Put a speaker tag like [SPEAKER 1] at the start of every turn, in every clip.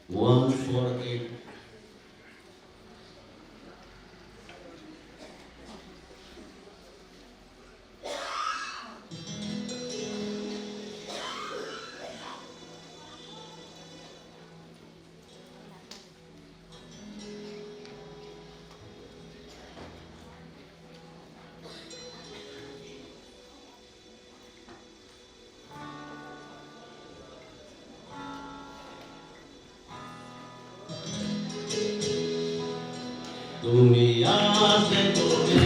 [SPEAKER 1] One for eight. তুমি আসলে তুমি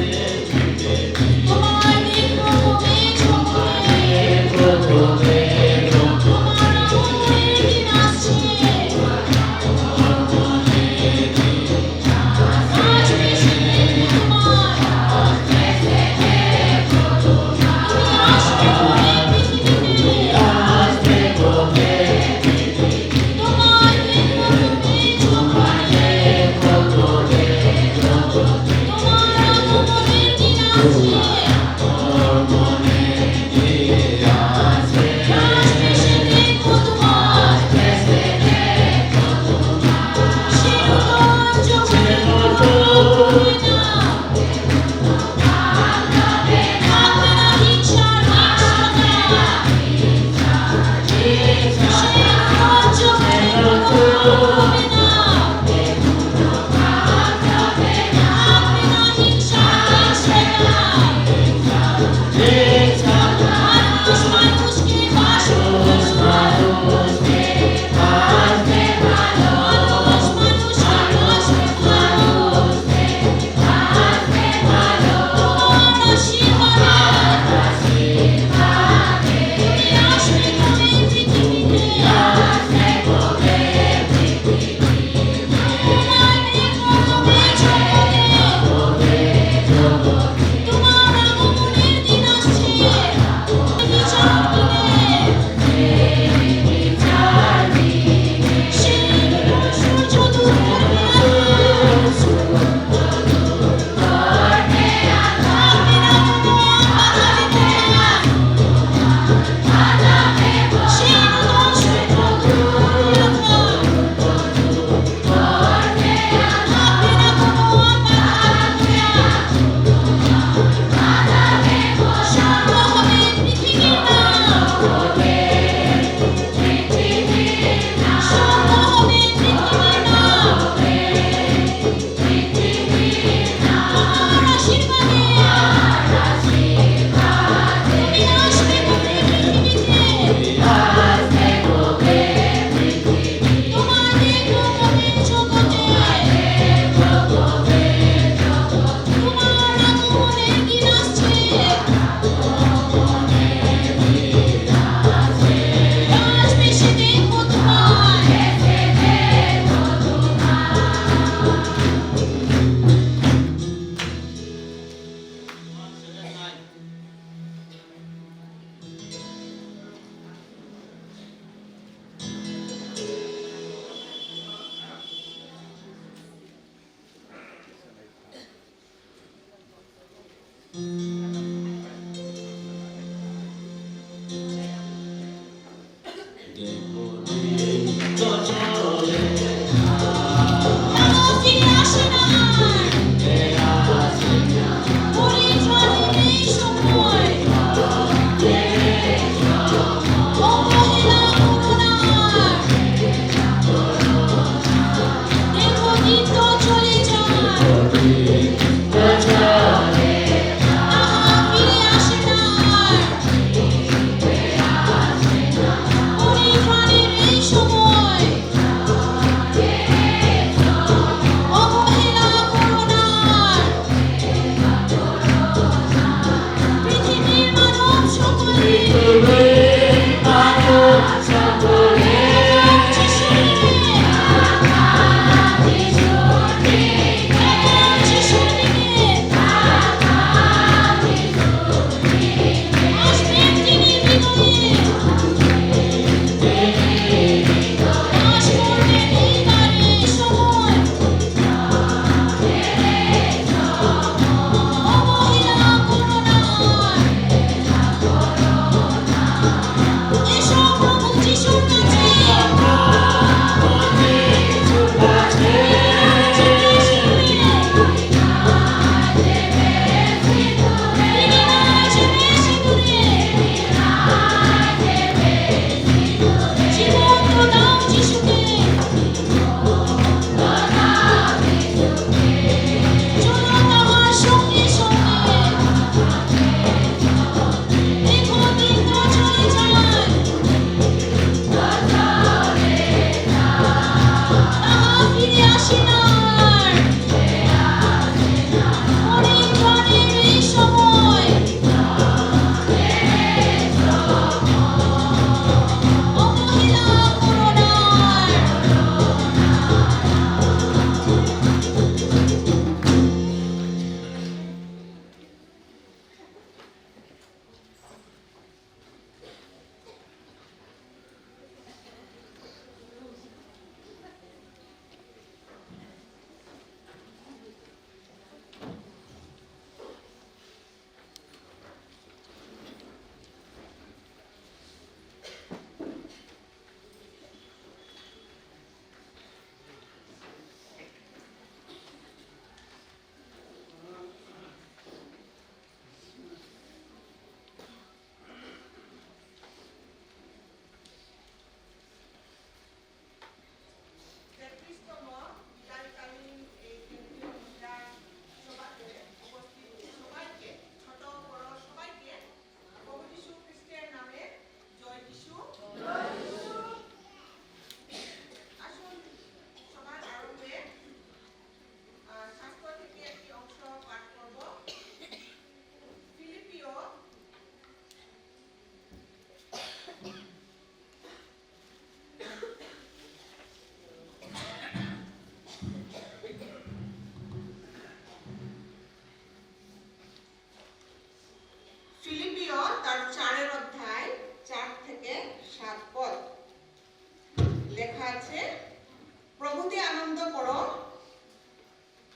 [SPEAKER 2] প্রভুতে আনন্দ করো,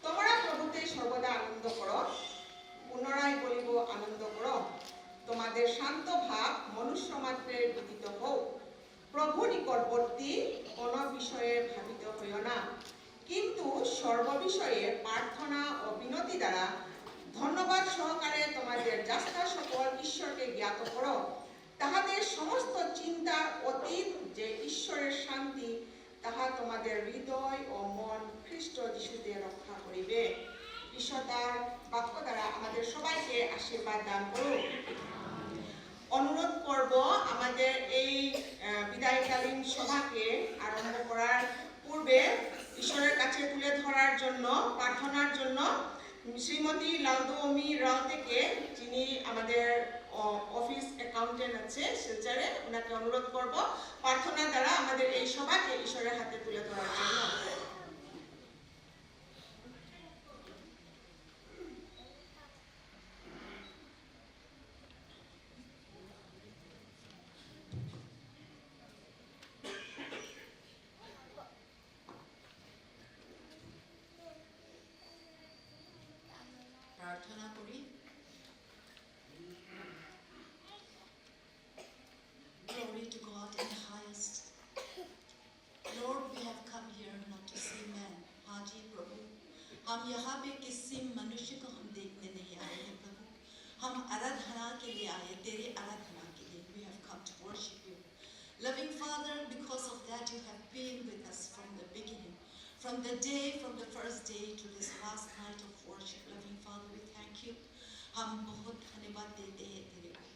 [SPEAKER 2] তোমরা প্রভুতে সর্বদা আনন্দ করো। পুনরায় বলিব আনন্দ করো। তোমাদের শান্ত ভাব মনুষ্য মাত্রের বিদিত হোক। প্রভু নিকটবর্তী কোন বিষয়ে ভাবিত হইও না, কিন্তু সর্ববিষয়ে প্রার্থনা ও বিনতি দ্বারা ধন্যবাদ সহকারে তোমাদের যাস্তা সকল ঈশ্বরকে জ্ঞাত করো। তাহাদের সমস্ত চিন্তার অতীত যে ঈশ্বরের শান্তি, তাহা তোমাদের হৃদয় ও মন খ্রিস্ট যিশুতে রক্ষা করিবে। ঈশ্বর তার বাক্য দ্বারা আমাদের সবাইকে আশীর্বাদ দান করুন। অনুরোধ করব আমাদের এই বিদায়কালীন সভাকে আরম্ভ করার পূর্বে ঈশ্বরের কাছে তুলে ধরার জন্য, প্রার্থনার জন্য শ্রীমতী লালদৌমি রাও থেকে, যিনি আমাদের অফিস অ্যাকাউন্টেন্ট আছে শিলচরে, ওনাকে অনুরোধ করব প্রার্থনার দ্বারা আমাদের এই সভাকে ঈশ্বরের হাতে তুলে ধরার জন্য।
[SPEAKER 3] প্রার্থনা করি। Glory to God in the highest. Lord, we have come here not to see men. हाजी प्रभु, हम यहाँ पे किसी मनुष्य को हम देखने नहीं आए हैं प्रभु, हम आराधना के लिए आए, तेरे आराधना के लिए। We have come to worship you. Loving Father, because of that you have been with us from the beginning. From the first day to this last night of worship, loving Father, we thank you. हम बहुत धन्यवाद देते हैं तेरे को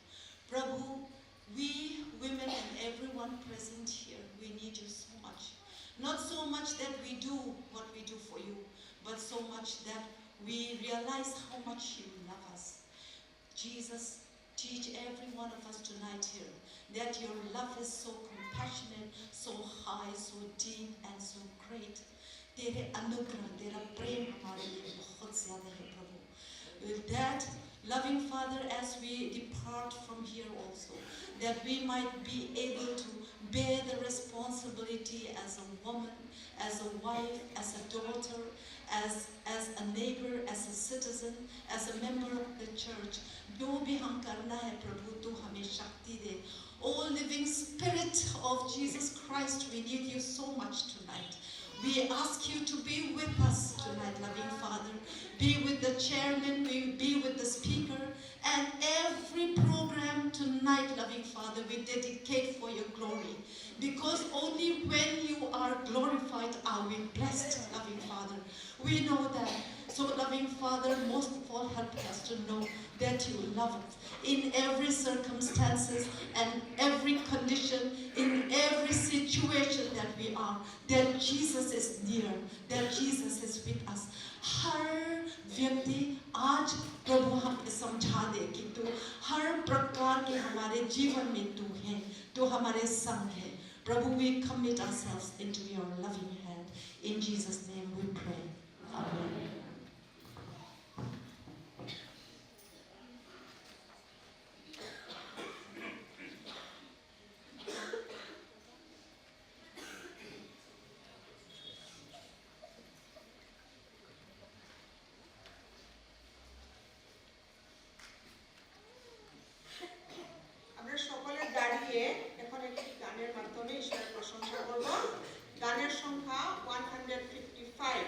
[SPEAKER 3] प्रभु। We women and everyone present here, we need you so much. Not so much that we do what we do for you, but so much that we realize how much you love us. Jesus, teach every one of us tonight here that your love is so compassionate, so high, so deep, and so great. तेरे अनुग्रह, तेरा प्रेम हमारे लिए बहुत ज़्यादा है प्रभु। With that, loving Father, as we depart from here also, that we might be able to bear the responsibility as a woman, as a wife, as a daughter, as a neighbor, as a citizen, as a member of the church. जो भी हम करना है प्रभु, तू हमें शक्ति दे। Oh living Spirit of Jesus Christ, we need you so much tonight. We ask you to be with us tonight, loving Father. Be with the chairman, be with the speaker, and every program tonight, loving Father, we dedicate for your glory. Because only when you are glorified are we blessed, loving Father. We know that. So, loving Father, most of all, help us to know that you love us in every circumstances and every condition, in every situation that we are, that Jesus is near, that Jesus is with us. हर व्यक्ति आज प्रभु हमें समझा दे कि तू हर प्रकार के हमारे जीवन में तू है, तू हमारे संग है प्रभु। We commit ourselves into your loving hand. In Jesus' name we pray. Amen.
[SPEAKER 2] আমরা সকলে দাঁড়িয়ে এখন একটি গানের মাধ্যমে ঈশ্বরের প্রশংসা করব। গানের সংখ্যা 155।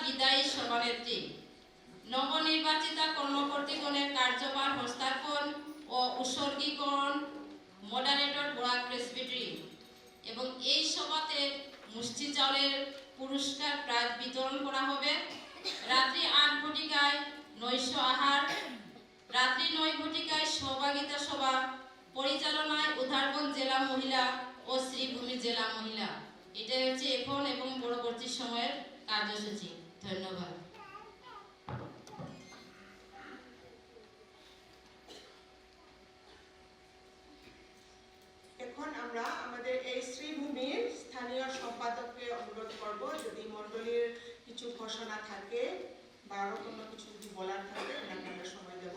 [SPEAKER 4] বিদায়ী সভানেত্রী, নবনির্বাচিত কর্মকর্তাগণের কার্যভার হস্তান্তর ও উৎসর্গীকরণ, মডারেটর বরাক প্রেসবিটারি, এবং এই সভাতে মুষ্টি চাউলের পুরস্কার প্রাইজ বিতরণ করা হবে। রাত্রি 8 ঘটিকায় নৈশ আহার, রাত্রি 9 ঘটিকায় সহভাগিতা সভা, পরিচালনায় উধারবন্দ জেলা মহিলা ও শ্রীভূমি জেলা মহিলা। এটা হচ্ছে এখন এবং পরবর্তী সময়ের কার্যসূচি। ধন্যবাদ।
[SPEAKER 2] এখন আমরা আমাদের এই শ্রীভূমির স্থানীয় সম্পাদককে অনুরোধ করব, যদি মণ্ডলীর কিছু ঘোষণা থাকে বা আরো কোনো কিছু যদি বলার থাকে ওনাকে আমরা সময় দেব।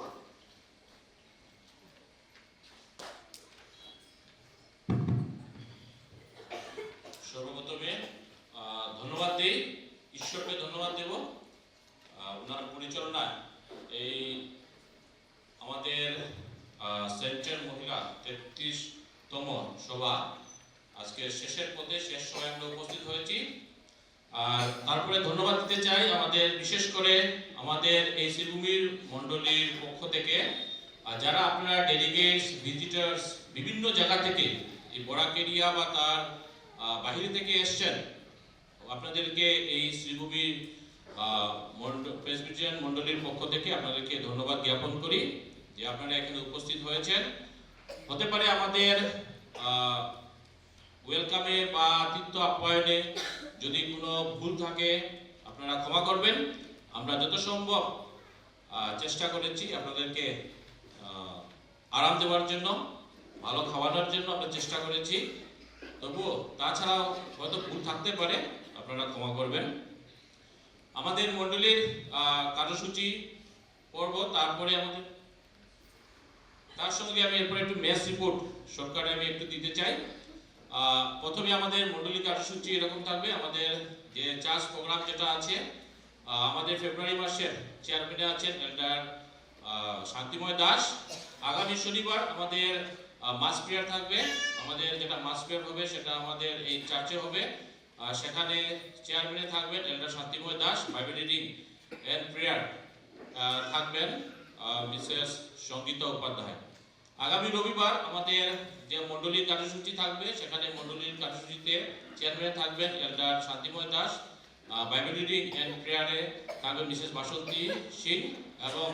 [SPEAKER 5] সর্বপ্রথমে ধন্যবাদ দিই, ঈশ্বরকে ধন্যবাদ দেব ওনার পরিচালনায় এই আমাদের সেন্ট্রাল মহিলা 33তম সভা আজকে শেষের পথে, শেষ সময় আমরা উপস্থিত হয়েছি। আর তারপরে ধন্যবাদ দিতে চাই আমাদের বিশেষ করে আমাদের এই শ্রীভূমির মণ্ডলীর পক্ষ থেকে যারা আপনারা ডেলিগেটস, ভিজিটার্স বিভিন্ন জায়গা থেকে এই বরাক এরিয়া বা তার বাহিরে থেকে এসছেন, আপনাদেরকে এই শ্রীভূমির প্রেসবিটারিয়ান মণ্ডলীর পক্ষ থেকে আপনাদেরকে ধন্যবাদ জ্ঞাপন করি যে আপনারা এখানে উপস্থিত হয়েছেন। হতে পারে আমাদের ওয়েলকামে বা আতিথ্য আপ্যায়নে যদি কোনো ভুল থাকে আপনারা ক্ষমা করবেন। আমরা যত সম্ভব চেষ্টা করেছি আপনাদেরকে আরাম দেওয়ার জন্য, ভালো খাওয়ানোর জন্য আমরা চেষ্টা করেছি। তবুও তাছাড়াও হয়তো ভুল থাকতে পারে, আপনারা ক্ষমা করবেন। আমাদের মণ্ডলীর কার্যসূচি পর্ব, তারপরে আমাদের তার সঙ্গে আমি এরপরে একটু ম্যাচ রিপোর্ট সরকারে আমি একটু দিতে চাই। প্রথমে আমাদের মণ্ডলী কার্যসূচি এরকম থাকবে। আমাদের যে চাষ প্রোগ্রাম যেটা আছে, আমাদের ফেব্রুয়ারি মাসের চেয়ারম্যানে আছেন এল্ডার শান্তিময় দাস। আগামী শনিবার আমাদের মাস প্রেয়ার থাকবে। আমাদের যেটা মাস প্রেয়ার হবে সেটা আমাদের এই চার্চে হবে। সেখানে চেয়ারম্যানে থাকবেন elder Shantimoy Das. Bible reading and prayer থাকবেন মিসেস সঙ্গীতা উপাধ্যায়। আগামী রবিবার আমাদের যে মণ্ডলীর কার্যসূচি থাকবে, সেখানে মণ্ডলীর কার্যসূচিতে চেয়ারম্যানে থাকবেন elder Shantimoy Das. Bible reading and প্রেয়ারে থাকবেন মিসেস বাসন্তী সিং, এবং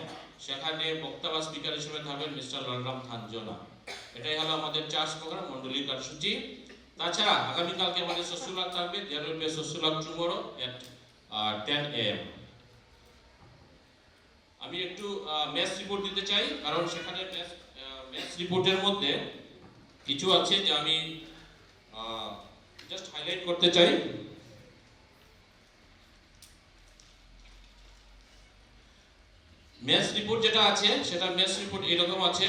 [SPEAKER 5] সেখানে বক্তা বা স্পিকার হিসেবে থাকবেন মিস্টার লালরাম থানজনা। এটাই হলো আমাদের চার্চ প্রোগ্রাম, মণ্ডলীর কার্যসূচি। তাছাড়া আগামীকালকে আমাদের শ্বশুরলাভ থাকবে। দেয়ার উইল বি শ্বশুরলাভ টুমরো এট 10 AM। আমি একটু ম্যাচ রিপোর্ট দিতে চাই, কারণ সেখানে ম্যাচ রিপোর্টের মধ্যে কিছু আছে যে আমি জাস্ট হাইলাইট করতে চাই। ম্যাচ রিপোর্ট যেটা আছে সেটা ম্যাচ রিপোর্ট এরকম আছে।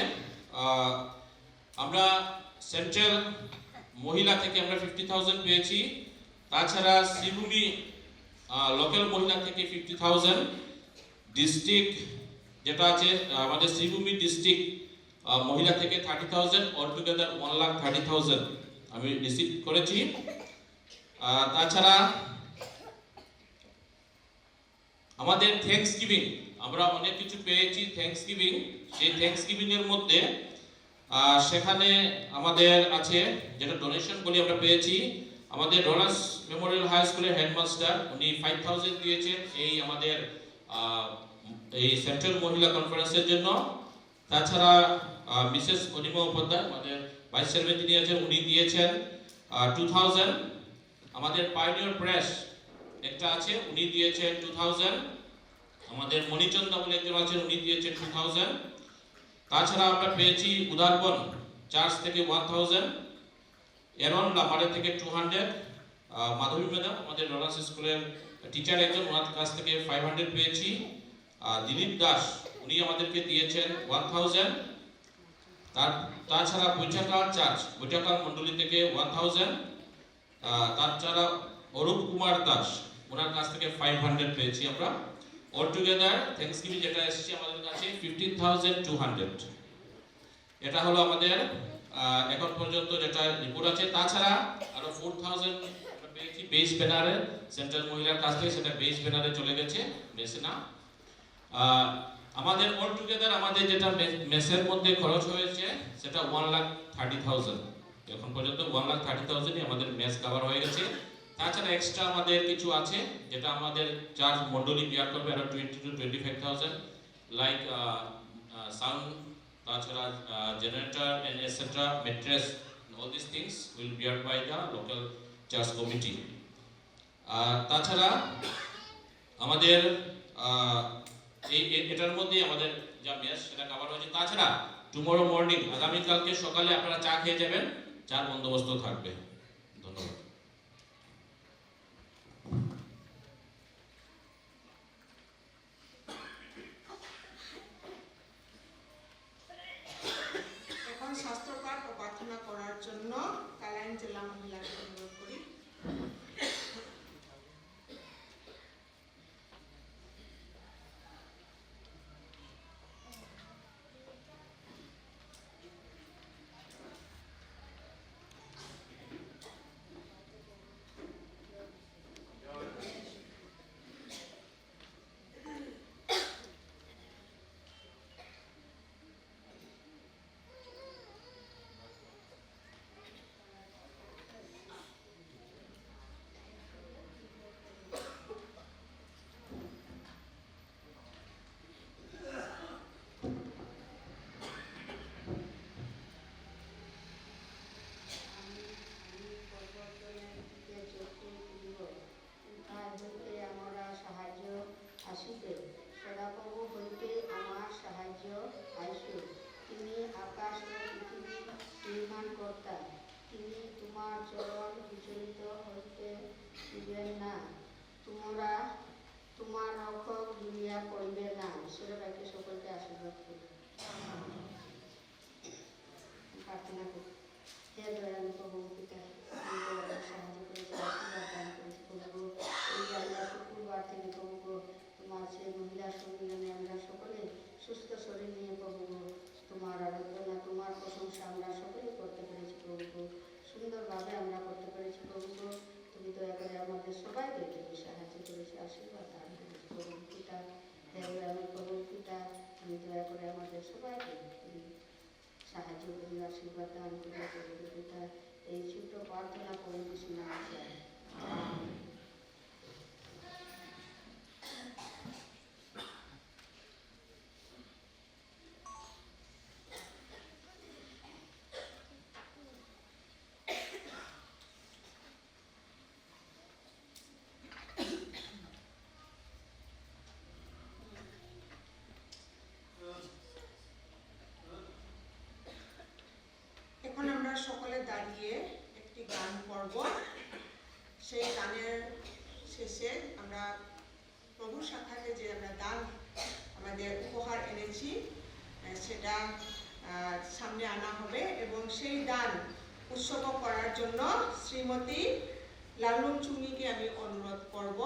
[SPEAKER 5] আমরা সেন্ট্রাল মহিলা থেকে আমরা 50,000 পেয়েছি। তাছাড়া শ্রীভূমি লোকাল মহিলা থেকে 50,000, ডিস্ট্রিক্ট যেটা আছে আমাদের শ্রীভূমি ডিস্ট্রিক্ট মহিলা থেকে 30,000, অল টুগেদার 1,30,000 আমি রিসিভ করেছি। তাছাড়া আমাদের থ্যাঙ্কস গিভিং, আমরা অনেক কিছু পেয়েছি থ্যাঙ্কস গিভিং। সেই থ্যাঙ্কস গিভিং এর মধ্যে সেখানে আমাদের আছে যেটা ডোনেশন বলি আমরা পেয়েছি। আমাদের ডলার্স মেমোরিয়াল হাই স্কুলের হেডমাস্টার উনি 5,000 দিয়েছেন এই আমাদের এই সেন্ট্রাল মহিলা কনফারেন্সের জন্য। তাছাড়া মিসেস অনিমা উপাধ্যায় আমাদের ভাইস চেয়ারম্যান যিনি আছেন উনি দিয়েছেন 2,000। আমাদের পাইনিয়র প্রেস একটা আছে, উনি দিয়েছেন 2,000। আমাদের মণিচন্দা বলে একজন আছেন, উনি দিয়েছেন 2,000। তাছাড়া আমরা পেয়েছি উদারবন চার্চ থেকে 1,000, এরন লামারে থেকে 200, মাধবী ম্যাডাম আমাদের লরেন্স স্কুলের টিচার একজন, ওনার কাছ থেকে 500 পেয়েছি। দিলীপ দাস উনি আমাদেরকে দিয়েছেন 1,000। তাছাড়া বৈঠাকাল চার্চ, বৈঠাকাল মণ্ডলী থেকে 1,000। তাছাড়া অরূপ কুমার দাস ওনার কাছ থেকে 500 পেয়েছি আমরা। অল টুগেদার থ্যাঙ্কস গিভিং যেটা এসেছে আমাদের কাছে 15,200। এটা হলো আমাদের এখন পর্যন্ত যেটা রিপোর্ট আছে। তাছাড়া আরো 4,000 পেয়েছি বেস ব্যানারে, সেন্ট্রাল মহিলার কাছ থেকে সেটা বেস ব্যানারে চলে গেছে, মেসে না। আমাদের অল টুগেদার আমাদের যেটা মেসের মধ্যে খরচ হয়েছে সেটা 1,30,000। এখন পর্যন্ত 1,30,000-ই আমাদের মেস কভার হয়ে গেছে। তাছাড়া এক্সট্রা আমাদের কিছু আছে যেটা আমাদের চার্জ মন্ডলী বিয়ার করবে আরো 20 to 25,000, লাইক সাউন্ড, তাছাড়া generator and etcetera, mattress, all these things will be bear by the local church committee. তাছাড়া আমাদের এটার মধ্যে আমাদের যা মেস সেটা কভার হয়েছে। তাছাড়া টুমরো মর্নিং, আগামীকালকে সকালে আপনারা চা খেয়ে যাবেন, চার বন্দোবস্ত থাকবে। ধন্যবাদ।
[SPEAKER 2] এখন শাস্ত্রপাঠ ও প্রার্থনা করার জন্য কালাইন জেলা মহিলাকে অনুরোধ করি।
[SPEAKER 6] আসিতে সদাপ্রভু হইতে আমার সাহায্য আইসো। তিনি আকাশ ও পৃথিবী নির্মাণকর্তা, তিনি তোমার চরণ বিচলিত হইতে দিবেন না, তোমরা তোমার রক্ষক দুনিয়া পড়িবে না। ঈশ্বরের বাক্যে সকলকে আশীর্বাদ করি। প্রার্থনা করি। হে দয়ালু প্রভু পিতা, সাহায্য করেছে, আশীর্বাদ দান করেছে প্রভু। এই আমরা শুক্রবার থেকে প্রভু তোমার সেই মহিলা সম্মেলনে আমরা সকলে সুস্থ শরীর নিয়ে প্রভু তোমার আরাধনা, তোমার প্রশংসা আমরা সকলে করতে পেরেছি প্রভু। সুন্দরভাবে আমরা করতে পেরেছি প্রভু। তুমি দয়া করে আমাদের সবাইকে তুমি সাহায্য করেছি, আশীর্বাদ দান করেছি প্রভু পিতা। হে আমি প্রভু পিতা, তুমি দয়া করে আমাদের সবাইকে তুমি সাহায্য করি, আশীর্বাদ দান করে প্রভু পিতা। এই ছোট্ট প্রার্থনা করে কিছু না চাই।
[SPEAKER 2] এখন আমরা সকলে দাঁড়িয়ে একটি গান করব। সেই গানের শেষে আমরা প্রভুর সাক্ষাতে যে আমরা দান আমাদের উপহার এনেছি সেটা সামনে আনা হবে এবং সেই দান উৎসর্গ করার জন্য শ্রীমতী লালন চুমিকে আমি অনুরোধ করব,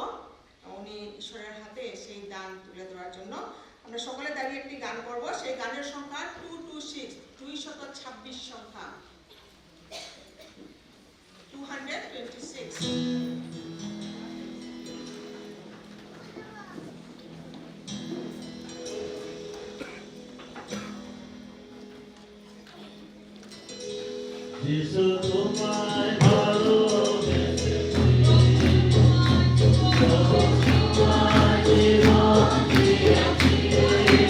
[SPEAKER 2] উনি ঈশ্বরের হাতে সেই দান তুলে দেওয়ার জন্য। আমরা সকলে দাঁড়িয়ে একটি গান করব। সেই গানের সংখ্যা 226, 226 সংখ্যা 226।
[SPEAKER 1] যিশু তোমায় ভালোবেসেছি, তোমায় জীবন দিয়েছি। যিশু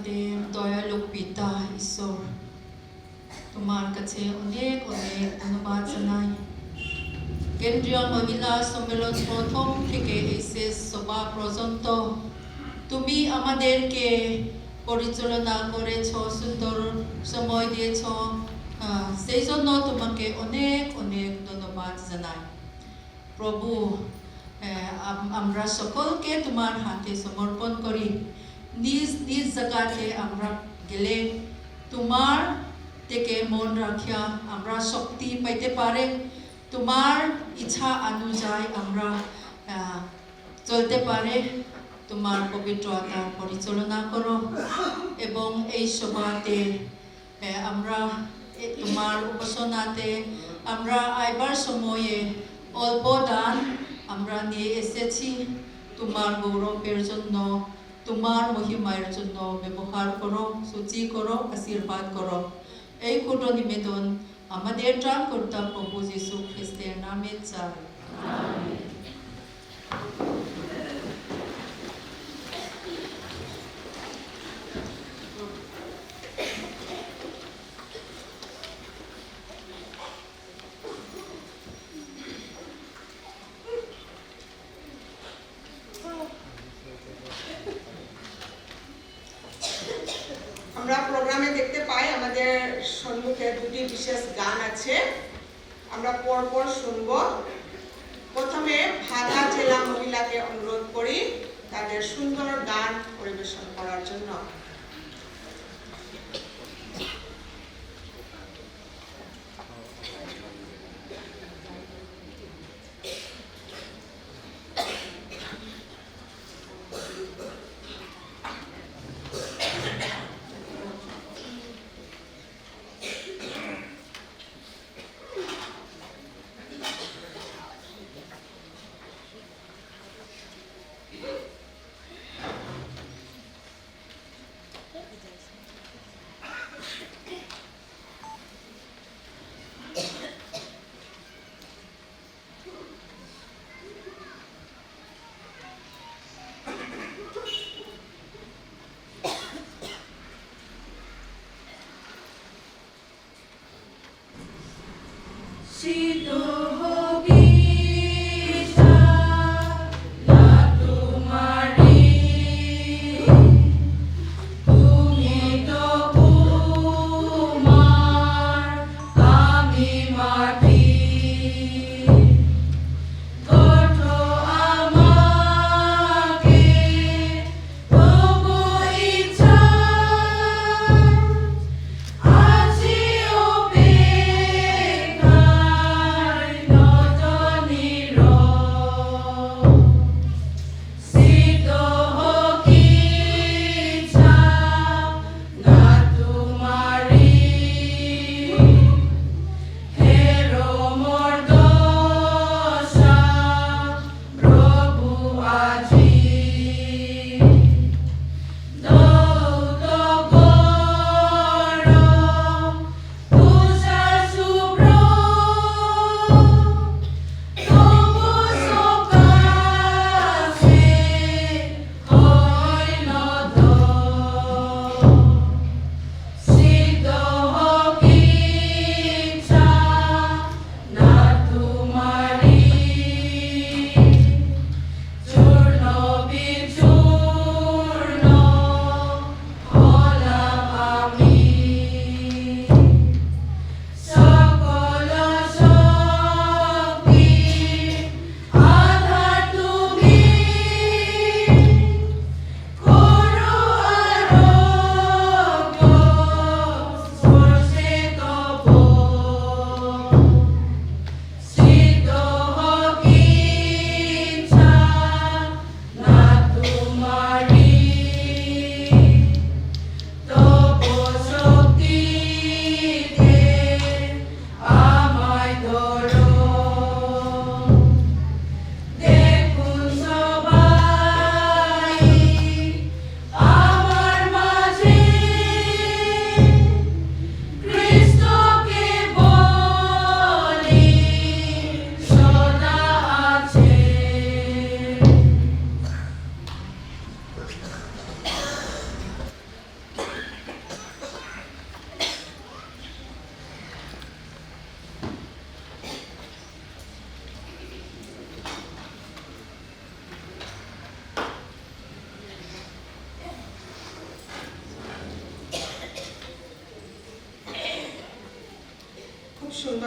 [SPEAKER 3] প্রেম দয়ালু পিতা ঈশ্বর, তোমার কাছে অনেক অনেক ধন্যবাদ জানাই। কেন্দ্রীয় মহিলা সম্মেলন প্রথম থেকে এই শেষ সভা পর্যন্ত তুমি আমাদেরকে পরিচালনা করেছ, সুন্দর সময় দিয়েছ, সেই জন্য তোমাকে অনেক অনেক ধন্যবাদ জানাই। প্রভু, আমরা সকলকে তোমার হাতে সমর্পণ করি। নিজ নিজ জায়গাতে আমরা গেলে তোমার থেকে মন রাখিয়া আমরা শক্তি পাইতে পারে, তোমার ইচ্ছা অনুযায়ী আমরা চলতে পারে। তোমার পবিত্র আত্মা পরিচালনা করো এবং এই সভাতে আমরা তোমার উপাসনাতে আমরা আইবার সময়ে অল্প দান আমরা নিয়ে এসেছি। তোমার গৌরবের জন্য, তোমার মহিমার জন্য ব্যবহার করো, সূচি করো, আশীর্বাদ করো। এই ক্ষুদ্র নিবেদন আমাদের ত্রাণকর্তা প্রভু যীশু খ্রিস্টের নামে চাই।
[SPEAKER 2] আমরা প্রোগ্রামে দেখতে পাই আমাদের সম্মুখে দুটি বিশেষ গান আছে, আমরা পরপর শুনব। প্রথমে ভাগা জেলা মহিলাকে অনুরোধ করি তাদের সুন্দর গান পরিবেশন করার জন্য।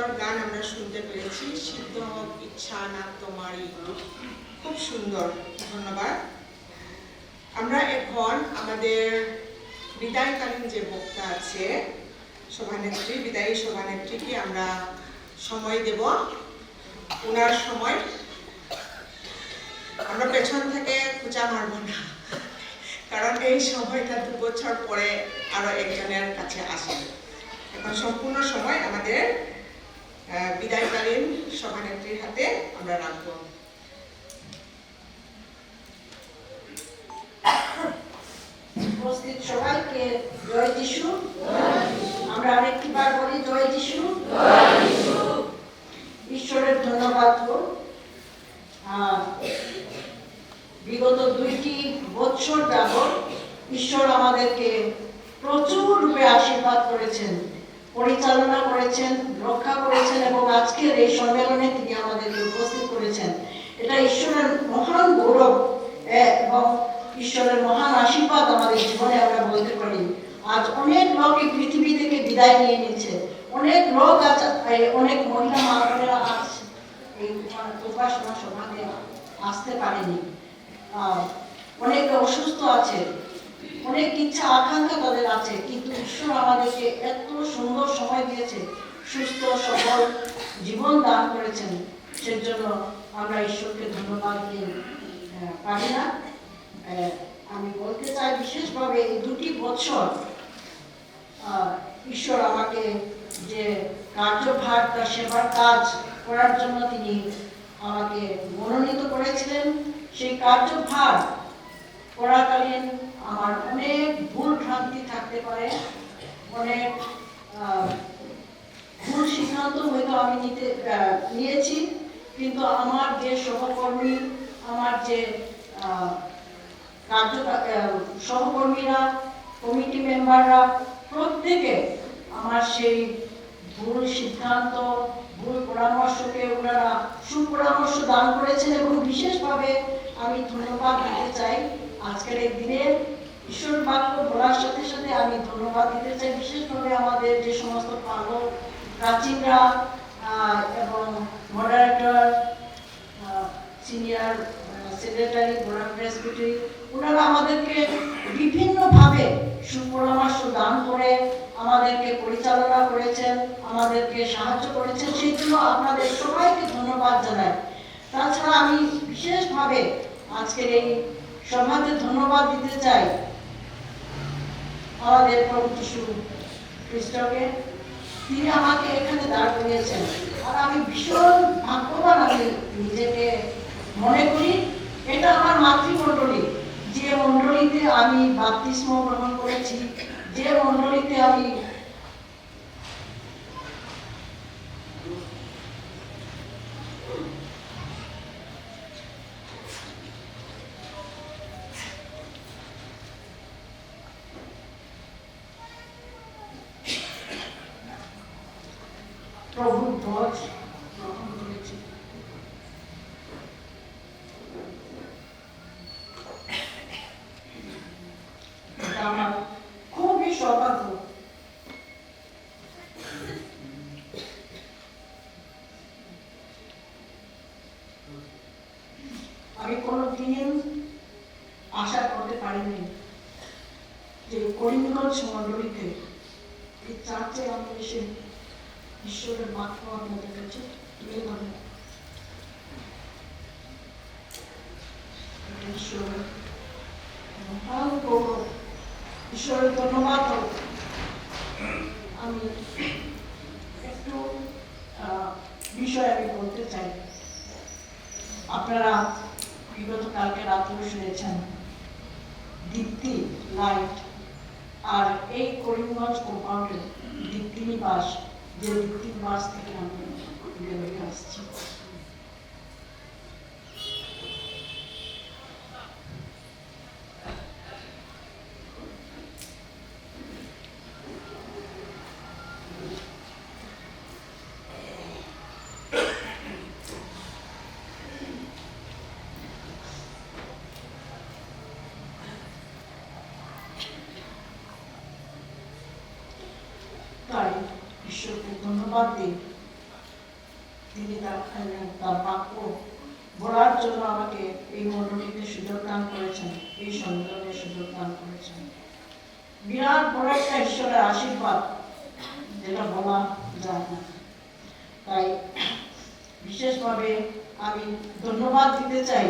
[SPEAKER 2] সুন্দর গান আমরা শুনতে পেরেছি, সিদ্ধ হোক ইচ্ছা না তোমারই, খুব সুন্দর, ধন্যবাদ। আমরা এখন আমাদের বিদায়কালীন যে বক্তা আছে সভানেত্রী, বিদায়ী সভানেত্রীকে আমরা সময় দেব। ওনার সময় আমরা পেছন থেকে খোঁচা মারব না, কারণ এই সময়টা 2 বছর পরে আরো একজনের কাছে আসে। এখন সম্পূর্ণ সময় আমাদের বিদায়কালীন সভানেত্রীর হাতে আমরা রাখব।
[SPEAKER 7] উপস্থিত সবাইকে জয় যিশু। আমরা আরেকটিবার বলি জয় যিশু। ঈশ্বরের ধন্যবাদ হোক। বিগত 2টি বছর যাবৎ ঈশ্বর আমাদেরকে প্রচুর রূপে আশীর্বাদ করেছেন, পরিচালনা করেছেন, রক্ষা করেছেন এবং আজকের এই সম্মেলনে তিনি আমাদেরকে উপস্থিত করেছেন। এটা ঈশ্বরের মহান গৌরব এবং ঈশ্বরের মহান আশীর্বাদ আমাদের জীবনে আমরা বলতে পারি। আজ অনেক লোক এই পৃথিবী থেকে বিদায় নিয়ে নিচ্ছে, অনেক লোক আজ, অনেক মহিলা মা-বোনেরা আজ এই উপাসনা সভাতে আসতে পারেনি। অনেক অসুস্থ আছে, অনেক ইচ্ছা আকাঙ্ক্ষা তাদের আছে, কিন্তু ঈশ্বর আমাদেরকে এত সুন্দর সময় দিয়েছে, সুস্থ সবল জীবন দান করেছেন। সেজন্য আমরা ঈশ্বরকে ধন্যবাদ দিয়ে পারি না। আমি বলতে চাই বিশেষভাবে এই 2টি বছর ঈশ্বর আমাকে যে কার্যভার, তার সেবার কাজ করার জন্য তিনি আমাকে মনোনীত করেছিলেন, সেই কার্যভার করাকালীন আমার অনেক ভুল ভ্রান্তি থাকতে পারে, অনেক ভুল সিদ্ধান্ত হয়তো আমি নিয়েছি, কিন্তু আমার যে সহকর্মী, আমার যে সহকর্মীরা, কমিটি মেম্বাররা, প্রত্যেকে আমার সেই ভুল সিদ্ধান্ত, ভুল পরামর্শকে ওনারা সুপরামর্শ দান করেছেন এবং বিশেষভাবে আমি ধন্যবাদ দিতে চাই। আজকের এই দিনে ঈশ্বর বাক্য বলার সাথে সাথে আমি ধন্যবাদ দিতে চাই বিশেষভাবে আমাদের যে সমস্ত পালক, প্রাচীনরা এবং মডারেটর, সিনিয়র সেক্রেটারি, বোরাক প্রেসবিটারি, ওনারা আমাদেরকে বিভিন্নভাবে সুপরামর্শ দান করে আমাদেরকে পরিচালনা করেছেন, আমাদেরকে সাহায্য করেছেন। সেই জন্য আপনাদের সবাইকে ধন্যবাদ জানাই। তাছাড়া আমি বিশেষভাবে আজকের এই সভাতে ধন্যবাদ দিতে চাই আমাদের প্রভু যীশু খ্রিস্টকে। তিনি আমাকে এখানে দাঁড় করিয়েছেন, আর আমি ভীষণ ভাগ্যবান আমি নিজেকে মনে করি। এটা আমার মাতৃমণ্ডলী, যে মণ্ডলীতে আমি বাপ্তিস্ম গ্রহণ করেছি, যে মণ্ডলীতে আমি প্রভুর ধ্বজ গ্রহণ করেছি। আমার খুবই সৌভাগ্য। আমি কোনোদিন আশা করতে পারিনি যে করিমগঞ্জ মণ্ডলীতে এই চার্চে আমি এসে ঈশ্বরের বাক্য আপনাদের কাছে তুলে ধরে। ঈশ্বরের মহান গৌরব, ঈশ্বরের ধন্যবাদ। আমি একটু বিষয় আমি বলতে চাই। আপনারা বিগত কালকে রাত্রে শুনেছেন দীপ্তি লাইট, আর এই করিমগঞ্জ কম্পাউন্ডে দীপ্তি নিবাস, যে দীপ্তি নিবাস থেকে আমি বেরিয়ে আসছি। তাই ঈশ্বরকে ধন্যবাদ দিই তার বাক্য বলার জন্য আমাকে এই মণ্ডলীতে সুযোগ দান করেছেন, এই সম্মেলনে সুযোগ দান করেছেন। বিরাট বড় একটা ঈশ্বরের আশীর্বাদ, যেটা বলা যায় না। তাই বিশেষভাবে আমি ধন্যবাদ দিতে চাই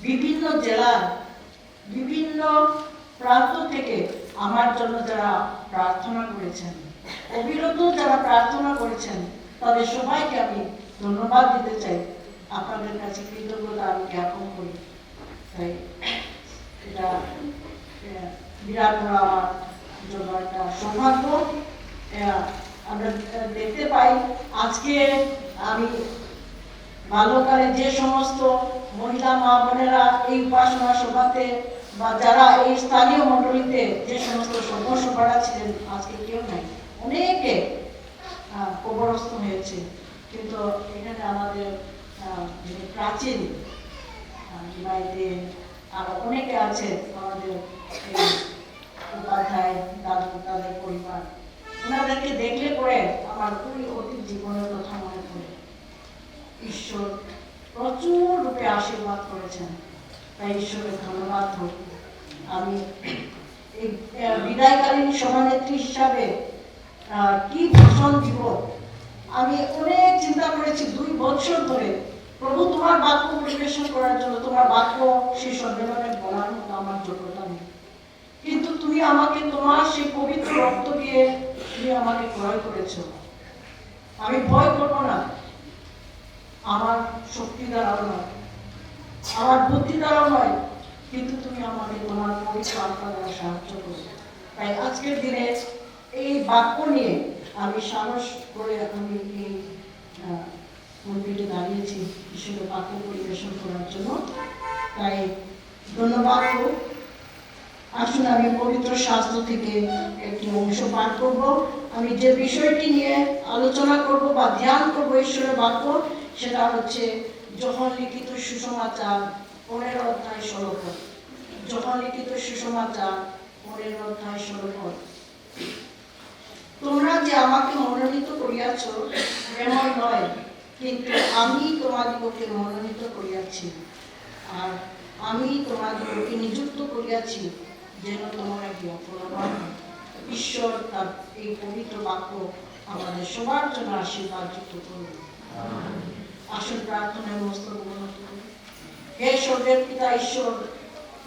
[SPEAKER 7] বিভিন্ন জেলার বিভিন্ন প্রান্ত থেকে আমার জন্য যারা প্রার্থনা করেছেন, অবিরত যারা প্রার্থনা করেছেন, তাদের সবাইকে আমি ধন্যবাদ দিতে চাই। আপনাদের কাছে কৃতজ্ঞতা আমি জ্ঞাপন করি। তাই এটা বিরাট বড় আমার জন্য একটা সৌভাগ্য। আমরা দেখতে পাই আজকে আমি বাল্যকালে যে সমস্ত মহিলা মা বোনেরা এই উপাসনা সভাতে বা যারা এই স্থানীয় মণ্ডলীতে যে সমস্ত সভ্যসভারা ছিলেন, আজকে কেউ নাই, অনেকে কবরস্থ হয়েছে। কিন্তু এখানে আমাদের প্রাচীন বাড়িতে আরো অনেকে আছে, আমাদের উপাধ্যায় দাদু তাদের পরিবার, ওনাদেরকে দেখলে পরে আমার খুবই অতীত জীবনের কথা মনে পড়ে। ঈশ্বর প্রচুর রূপে আশীর্বাদ করেছেন, তাই ঈশ্বরের ধন্যবাদ হোক। আমি এই বিদায়কালীন সভানেত্রী হিসাবে কি ভাষণ দিব, আমি অনেক চিন্তা করেছি 2 বছর ধরে। প্রভু, তোমার বাক্য পরিবেশন করার জন্য, তোমার বাক্য সেই সম্মেলনে বলার মতো আমার যোগ্যতা নেই, কিন্তু তুমি আমাকে তোমার সেই পবিত্র রক্ত দিয়ে তুমি আমাকে ক্রয় করেছো। আমি ভয় করবো না, আমার শক্তি দ্বারাও নয়, আমার বুদ্ধি দ্বারাও নয়, কিন্তু তুমি আমাকে তোমার পবিত্র আত্মা দ্বারা সাহায্য করো। তাই আজকের দিনে এই বাক্য নিয়ে আমি সাহস করে আমি এই মন্দিরে দাঁড়িয়েছি ঈশ্বরের বাক্য পরিবেশন করার জন্য। তাই ধন্যবাদ। আসুন আমি পবিত্র শাস্ত্র থেকে একটি অংশ পাঠ করব। আমি যে বিষয়টি নিয়ে আলোচনা করব বা ধ্যান করব ঈশ্বরের বাক্য, সেটা হচ্ছে যোহন লিখিত সুসমাচার 15 অধ্যায় 16 পদ। যোহন লিখিত সুসমাচার 15 অধ্যায় 16 পদ। তোমরা যে আমাকে মনোনীত করিয়াছ এমন নয়, কিন্তু আমি তোমাদিগকে মনোনীত করিয়াছি, আর আমি তোমাদিগকে নিযুক্ত করিয়াছি যেন তোমরা গিয়া ফলবান হও। ঈশ্বর তার এই পবিত্র বাক্য আমাদের সবার জন্য আশীর্বাদ যুক্ত করুন। আসল প্রার্থনায় মস্তক উন্নত করুন। হে স্বর্গের পিতা ঈশ্বর,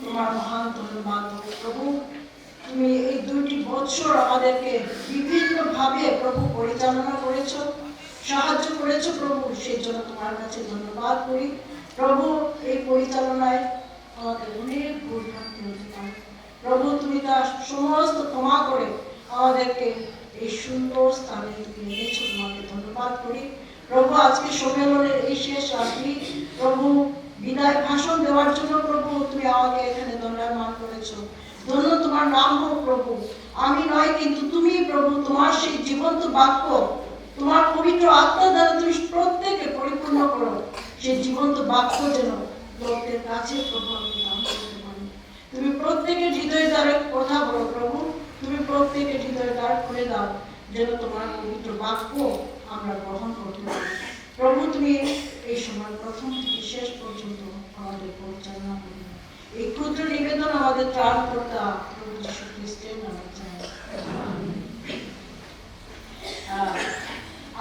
[SPEAKER 7] তোমার মহান ধন্যবাদ প্রভু। তুমি এই 2টি বছর আমাদেরকে বিভিন্ন ভাবে প্রভু পরিচালনা করেছো, সাহায্য করেছো প্রভু, সেই জন্য তোমার কাছে ধন্যবাদ করি প্রভু। এই পরিচালনায় আমাদের অনেক ভুল ভ্রান্তি হতে পারে প্রভু, তুমি তার সমস্ত ক্ষমা করে আমাদেরকে এই সুন্দর স্থানে তুমি এনেছো, তোমাকে ধন্যবাদ করি প্রভু। আজকে সম্মেলনের এই শেষ রাত্রি প্রভু, বিদায় ভাষণ দেওয়ার জন্য প্রভু তুমি আমাকে এখানে দণ্ডায়মান করেছো। ধন্য তোমার নাম হোক প্রভু। আমি নয়, কিন্তু তুমি প্রভু, তোমার সেই জীবন্ত বাক্য, তোমার পবিত্র আত্মা দ্বারা তুমি প্রত্যেকে পরিপূর্ণ করো। সেই জীবন্ত বাক্য যেন লোকের কাছে প্রভু আমি দান করতে পারি। তুমি প্রত্যেকের হৃদয় দ্বারা কথা বলো প্রভু, তুমি প্রত্যেকের হৃদয় দ্বার খুলে দাও, যেন তোমার পবিত্র বাক্য আমরা গ্রহণ করতে পারি প্রভু। তুমি এই সময় প্রথম থেকে শেষ পর্যন্ত আমাদের পরিচালনা করবে। এই ক্ষুদ্র নিবেদন আমাদের ত্রাণকর্তা প্রভু যীশু খ্রিস্টের নামে চাই।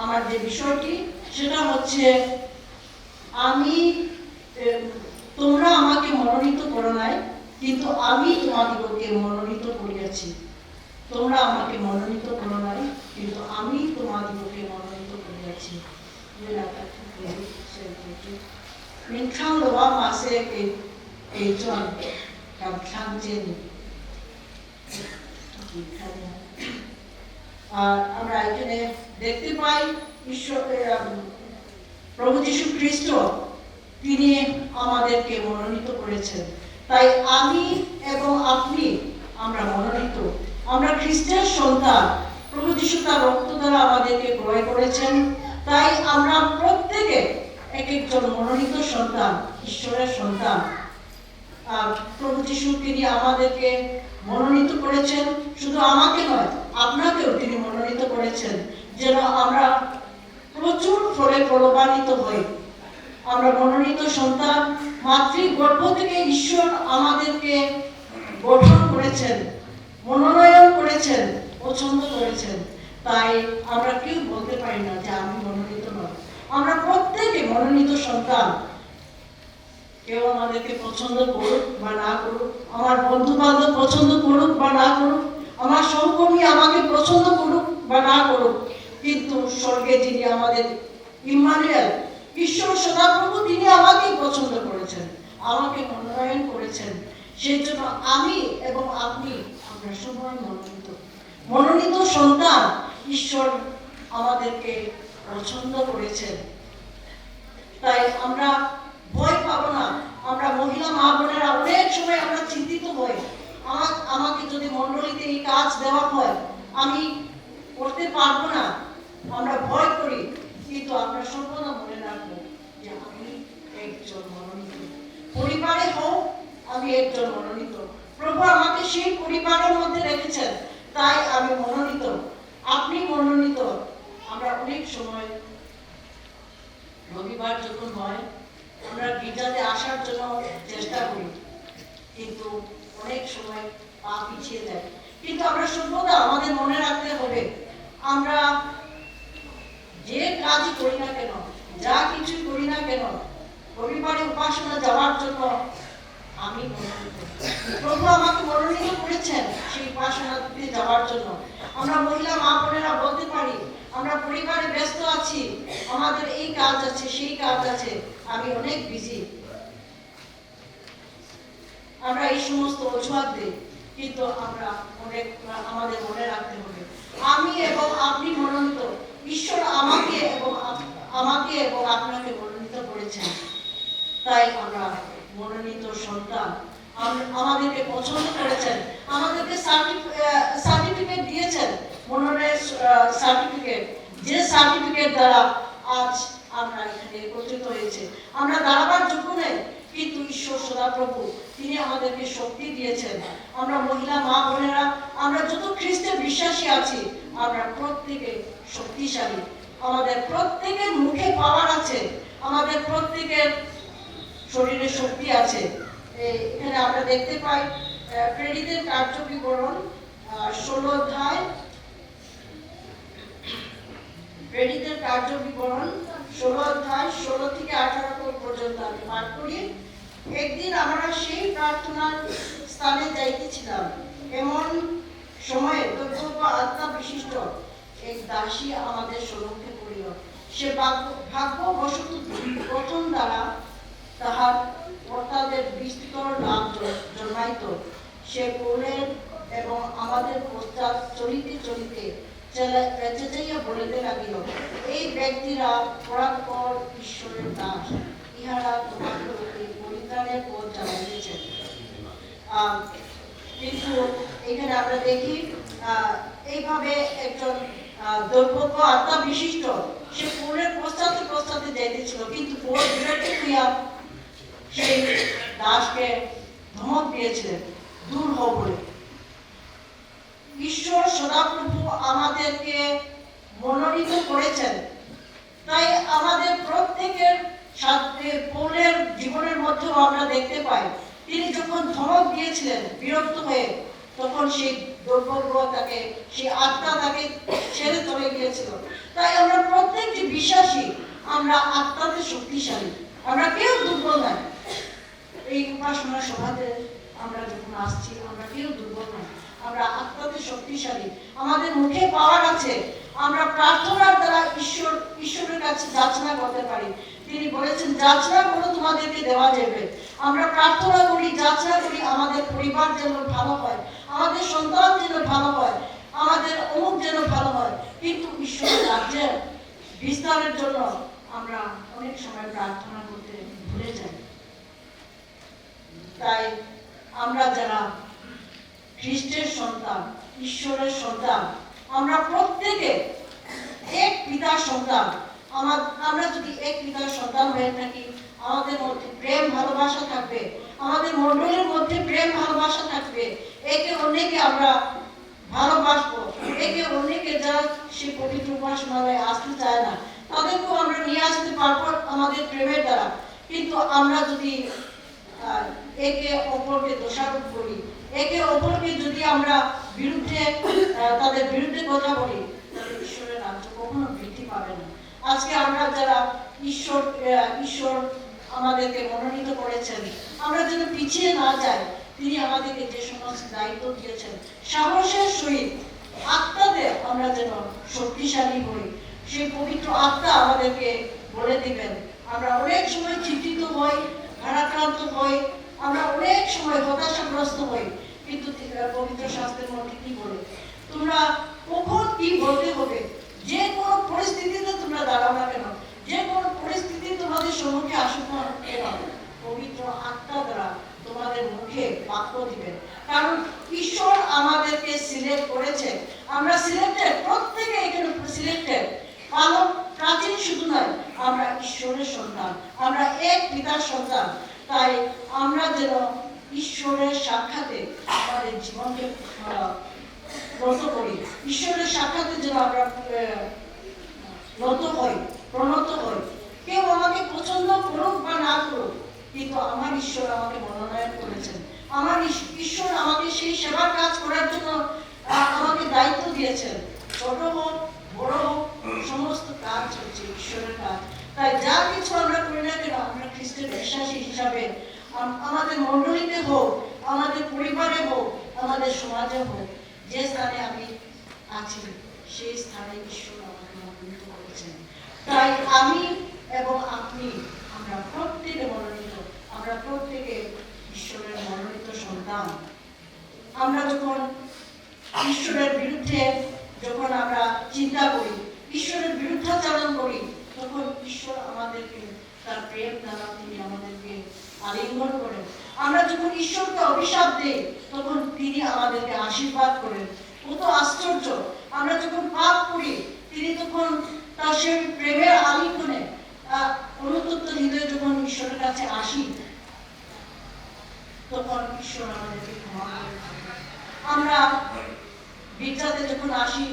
[SPEAKER 7] আমার যে বিষয়টি সেটা হচ্ছে, আমি তোমরা আমাকে মনোনীত করো নাই, কিন্তু আমি তোমাদিগকে মনোনীত করিয়াছি। তোমরা আমাকে মনোনীত করো নাই, কিন্তু আমি তোমাদিগকে মনোনীত করিয়াছি। মিনখাংলোয়া মাসে এই জন কামখাংজেন। আর আমরা এখানে দেখতে পাই ঈশ্বর প্রভু যীশু খ্রিস্ট তিনি আমাদেরকে মনোনীত করেছেন। তাই আমি এবং আপনি আমরা মনোনীত, আমরা খ্রিস্টের সন্তান। প্রভু যীশু তার রক্ত দ্বারা আমাদেরকে ক্রয় করেছেন। তাই আমরা প্রত্যেকে এক একজন মনোনীত সন্তান, ঈশ্বরের সন্তান। প্রভু যীশু তিনি আমাদেরকে মনোনীত করেছেন, শুধু আমাকে নয় আপনাকেও তিনি মনোনীত করেছেন, যেন আমরা প্রচুর ফলে প্রলোভান্বিত হই। আমরা মনোনীত সন্তান, মাতৃগর্ভ থেকে ঈশ্বর আমাদেরকে গঠন করেছেন, মনোনয়ন করেছেন, পছন্দ করেছেন। তাই আমরা কেউ বলতে পারি না যে আমি মনোনীত নয়। আমরা প্রত্যেকে মনোনীত সন্তান। কেউ আমাদেরকে পছন্দ করুক বা না করুক, আমার বন্ধু বান্ধব পছন্দ করুক বা না করুক, আমার সহকর্মী আমাকে পছন্দ করুক বা না করুক, কিন্তু স্বর্গে যিনি আমাদের ইম্মানুয়েল, ঈশ্বর সদাপ্রভু, তিনি আমাকেই পছন্দ করেছেন, আমাকে মনোনয়ন করেছেন। সেই জন্য আমি এবং আপনি, আমরা সবাই মনোনীত সন্তান। ঈশ্বর আমাদেরকে পছন্দ করেছেন। তাই আমরা ভয় পাবো না। আমরা মহিলা মা বোনেরা অনেক সময় আমরা চিন্তিত হই, আমাকে যদি মণ্ডলীতে এই কাজ দেওয়া হয় আমি করতে পারবো না, আমরা ভয় করি। কিন্তু আমরা সর্বদা মনে রাখবো যে আমি একজন মনোনীত। পরিবারে হোক, আমি একজন মনোনীত। প্রভু আমাকে সেই পরিবারের মধ্যে রেখেছেন, তাই আমি মনোনীত। আপনি মনোনীত। আমরা অনেক সময় রবিবার যখন হয় আমরা গির্জাতে আসার জন্য চেষ্টা করি, কিন্তু অনেক সময় পা পিছিয়ে যায়। কিন্তু আমরা সর্বদা আমাদের মনে রাখতে হবে, আমরা যে কাজই করি না কেন, যা কিছু করি না কেন, রবিবারে উপাসনা যাওয়ার জন্য আমি মনোনীত। প্রভু আমাকে মনোনীত করেছেন সেই উপাসনাতে যাওয়ার জন্য। আমরা মহিলা মা বোনেরা বলতে পারি, আমরা পরিবারে ব্যস্ত আছি, আমাদের এই কাজ আছে, সেই কাজ আছে, আমি অনেক বিজি। আমরা এই সমস্ত অজুহাত দিই, কিন্তু আমরা আমাদের মনে রাখতে হবে আমি এবং আপনি মনোনীত। ঈশ্বর আমাকে এবং আপনাকে মনোনীত করেছেন। তাই আমরা মনোনীত সন্তান। আমাদেরকে পছন্দ করেছেন, আমাদেরকে সার্টিফিকেট দিয়েছেন, মনোনয়ন সার্টিফিকেট, যে সার্টিফিকেট দ্বারা আজ আমরা এখানে একত্রিত হয়েছে। আমরা দাঁড়াবার যোগ্য নেই, কিন্তু ঈশ্বর সদাপ্রভু তিনি আমাদেরকে শক্তি দিয়েছেন। আমরা মহিলা মা বোনেরা, আমরা যত খ্রিস্টের বিশ্বাসী আছি, আমরা প্রত্যেকে শক্তিশালী। আমাদের প্রত্যেকের মুখে পাওয়ার আছে, আমাদের প্রত্যেকের শরীরে শক্তি আছে। এখানে আমরা দেখতে পাই প্রেরিতের কার্য বিবরণ 16 অধ্যায়, প্রেরিতের কার্য বিবরণ 16 অধ্যায় 16 থেকে 18 পর্যন্ত আমি পাঠ করি। একদিন আমরা সেই প্রার্থনার স্থানে যাইতেছিলাম, এমন সময়ে দৈবজ্ঞ আত্মা বিশিষ্ট এক দাসী আমাদের সম্মুখে পড়িল। সে ভাগ্যবশত প্রথম দ্বারা তাহার কর্তাদের বিস্তর লাভ জন্মাইত। সে পৌলের এবং আমাদের পশ্চাৎ চলিতে চলিতে চেঁচাইয়া বলিতে লাগিল, এই ব্যক্তিরা পরাৎপর ঈশ্বরের দাস, ইহারা তোমাকে পরিত্রাণের পথ জানাইতেছে। কিন্তু এখানে আমরা দেখি এইভাবে একজন দৈবজ্ঞ আত্মা বিশিষ্ট সে পৌলের পশ্চাতে যাইতেছিল, কিন্তু পৌল বিরক্ত হইয়া সেই দাসকে ধমক দিয়েছিলেন, দূর হও বলে। ঈশ্বর সদাপ্রভু আমাদেরকে মনোনীত করেছেন। তাই আমাদের প্রত্যেকের সাথে পৌলের জীবনের মধ্যেও আমরা দেখতে পাই, তিনি যখন ধমক দিয়েছিলেন বিরক্ত হয়ে, তখন সেই দৈবজ্ঞ তাকে, সেই আত্মা তাকে ছেড়ে চলে গিয়েছিল। তাই আমরা প্রত্যেকটি বিশ্বাসী, আমরা আত্মাতে শক্তিশালী, আমরা কেউ দুর্বল নয়। এই উপাসনা সভাতে আমরা যখন আসছি, আমরা কেউ দুর্বল নয়, আমরা আত্মাতে শক্তিশালী, আমাদের মুখে পাওয়ার আছে। আমরা প্রার্থনার দ্বারা ঈশ্বরের কাছে যাচনা করতে পারি। তিনি বলেছেন, যাচনা করো তোমাদেরকে দেওয়া যাবে। আমরা প্রার্থনা করি, যাচনা করি, আমাদের পরিবার যেন ভালো হয়, আমাদের সন্তান যেন ভালো হয়, আমাদের অমুক যেন ভালো হয়। কিন্তু ঈশ্বরের রাজ্যের বিস্তারের জন্য আমরা অনেক সময় প্রার্থনা করতে ভুলে যাই। তাই আমরা যারা খ্রিস্টের সন্তান, ঈশ্বরের সন্তান, আমরা প্রত্যেকে এক পিতার সন্তান। আমরা যদি এক পিতার সন্তান হয়ে থাকি, আমাদের মধ্যে প্রেম ভালোবাসা থাকবে, আমাদের মণ্ডলীর মধ্যে প্রেম ভালোবাসা থাকবে, একে অন্যকে আমরা ভালোবাসবো। একে অন্যকে যারা সে পবিত্র উপাসনালয়ে আসতে চায় না, তাদেরকেও আমরা নিয়ে আসতে পারবো আমাদের প্রেমের দ্বারা। কিন্তু আমরা যদি একে অপরকে দোষারোপ করি, একে অপরকে যদি আমরা তাদের বিরুদ্ধে কথা বলি, তাহলে ঈশ্বরের রাজ্য কখনো বৃদ্ধি পাবে না। আজকে আমরা যারা ঈশ্বর আমাদেরকে মনোনীত করেছেন, আমরা যেন পিছিয়ে না যাই। তিনি আমাদেরকে যে সমস্ত দায়িত্ব দিয়েছেন, সাহসের সহিত আত্মাদের আমরা যেন শক্তিশালী হই। সেই পবিত্র আত্মা আমাদেরকে বলে দিবেন। আমরা অনেক সময় চিন্তিত হই, ভারাক্রান্ত হই, আমরা অনেক সময় হতাশাগ্রস্ত হই, কিন্তু পবিত্র শাস্ত্রের মধ্যে কি বলে, তোমরা কখন কি বলতে হবে, যে কোনো পরিস্থিতিতে তোমরা দাঁড়াও না কেন, যে কোনো পরিস্থিতি তোমাদের সম্মুখে আসুক না কেন, পবিত্র আত্মা দ্বারা তোমাদের মুখে বাক্য দিবেন। কারণ ঈশ্বর আমাদেরকে সিলেক্ট করেছে, আমরা সিলেক্টেড, প্রত্যেকে এখানে সিলেক্টেড। কারণ প্রাচীন শুধু নয়, আমরা ঈশ্বরের সন্তান, আমরা এক পিতার সন্তান। তাই আমরা যেন ঈশ্বরের সাক্ষাতে আমাদের জীবনকে নত করি, ঈশ্বরের সাক্ষাতে যেন আমরা নত হই, প্রণত হই। কেউ আমাকে পছন্দ করুক বা না করুক, কিন্তু আমার ঈশ্বর আমাকে মনোনয়ন করেছেন। আমার ঈশ্বর আমাকে সেই সেবার কাজ করার জন্য আমাকে দায়িত্ব দিয়েছেন। ছোট হোক বড় হোক, সমস্ত কাজ হচ্ছে ঈশ্বরের কাজ। তাই যা কিছু আমরা করি না কেন, আমরা খ্রিস্টের বিশ্বাসী হিসাবে আমাদের মণ্ডলীতে হোক, আমাদের পরিবারে হোক, আমাদের সমাজে হোক, যে স্থানে আমি আছি সেই স্থানে ঈশ্বর আমাকে মনোনীত করেছেন। তাই আমি এবং আপনি, আমরা প্রত্যেকে মনোনীত, আমরা প্রত্যেকে ঈশ্বরের মনোনীত সন্তান। আমরা যখন ঈশ্বরের বিরুদ্ধে আমরা চিন্তা করি, ঈশ্বরের বিরুদ্ধাচরণ করি, তখন ঈশ্বর আমাদেরকে তার প্রেম দ্বারা তিনি আমাদেরকে আলিঙ্গন করেন। আমরা যখন ঈশ্বরকে অভিশাপ দিই, তখন তিনি আমাদেরকে আশীর্বাদ করেন। কত আশ্চর্য! আমরা যখন পাপ করি, তিনি তখন তার সেই প্রেমের আলিঙ্গনে অনুতপ্ত হৃদয়ে যখন ঈশ্বরের কাছে আসি, তখন ঈশ্বর আমাদেরকে ক্ষমা করেন। আমরা গির্জাতে যখন আসি,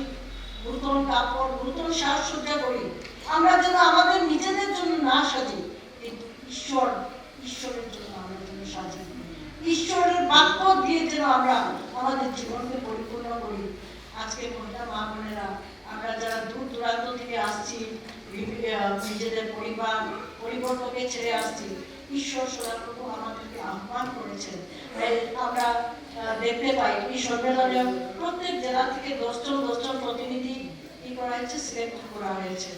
[SPEAKER 7] নূতন কাপড়, নূতন সাজসজ্জা করি, আমরা যেন আমাদের নিজেদের জন্য না সাজি, কিন্তু ঈশ্বরের জন্য আমরা যেন সাজি। ঈশ্বরের বাক্য দিয়ে যেন আমরা আমাদের জীবনকে পরিপূর্ণ করি। আজকে মহিলা মা বোনেরা, আমরা যারা দূর দূরান্ত থেকে আসছি, নিজেদের পরিবর্তনকে ছেড়ে আসছি, ঈশ্বর সদাপ্রভু আমাদেরকে আহ্বান করেছেন। আমরা দেখতে পাই এই সম্মেলনে প্রত্যেক জেলা থেকে 10 জন প্রতিনিধি কি করা হয়েছে, সিলেক্ট করা হয়েছে।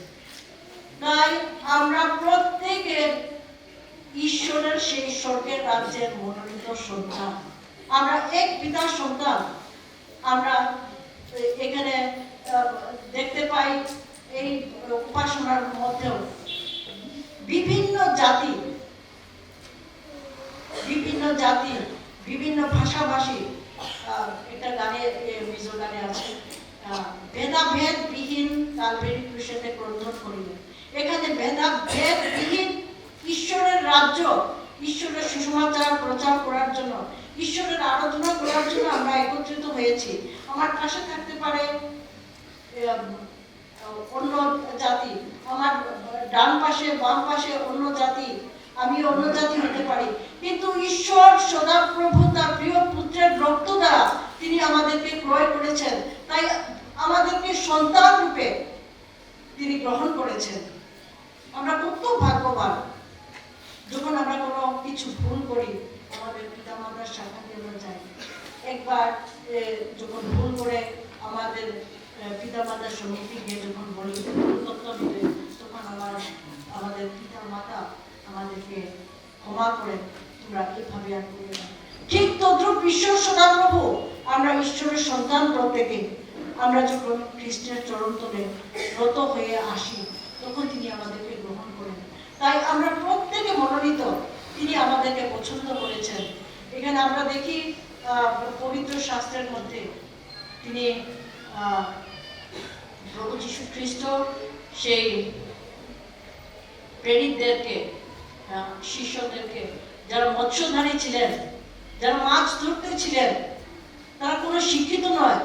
[SPEAKER 7] তাই আমরা প্রত্যেকে ঈশ্বরের সেই স্বর্গের রাজ্যের মনোনীত সন্তান, আমরা এক পিতার সন্তান। আমরা এখানে দেখতে পাই এই উপাসনার মধ্যেও বিভিন্ন জাতি, বিভিন্ন ভাষাভাষী, এটা গানে মিজো গানে আছে, ভেদাভেদ বিহীন কালভেরি ক্রুশেতে ক্রন্দন করিলেন। এখানে ভেদাভেদ বিহীন ঈশ্বরের রাজ্য, ঈশ্বরের সুসমাচার প্রচার করার জন্য, ঈশ্বরের আরাধনা করার জন্য আমরা একত্রিত হয়েছি। আমার পাশে থাকতে পারে অন্য জাতি, আমার ডান পাশে বাম পাশে অন্য জাতি, আমি অন্য জাতি হতে পারি, কিন্তু ঈশ্বর সদাপ্রভু তার প্রিয় পুত্রের রক্ত দ্বারা তিনি আমাদেরকে ক্রয় করেছেন। তাই আমাদেরকে সন্তান রূপে তিনি গ্রহণ করেছেন। আমরা কত ভাগ্যবান যখন আমরা কোনো কিছু ভুল করি, আমাদের পিতামাতার সাক্ষাতে আমরা যাই। একবার যখন ভুল করে আমাদের পিতামাতার সম্মুখে গিয়ে যখন বলি তত্ত্ব দিতে, তখন আমাদের পিতামাতা আমাদেরকে ক্ষমা করে, তোমরা এইভাবে আর করবে না। ঠিক তদ্রূপ ঈশ্বর সদাপ্রভু, আমরা ঈশ্বরের সন্তান প্রত্যেকে, আমরা যখন খ্রিস্টের চরণতলে নত হয়ে আসি, তখন তিনি আমাদেরকে গ্রহণ করেন। তাই আমরা প্রত্যেকে মনোনীত, তিনি আমাদেরকে পছন্দ করেছেন। এখানে আমরা দেখি পবিত্র শাস্ত্রের মধ্যে তিনি প্রভু যীশু খ্রিস্ট সেই প্রেরিতদেরকে, শিষ্যদেরকে, যারা মৎস্যধারী ছিলেন, যারা মাছ ধরতে ছিলেন, তারা কোনো শিক্ষিত নয়,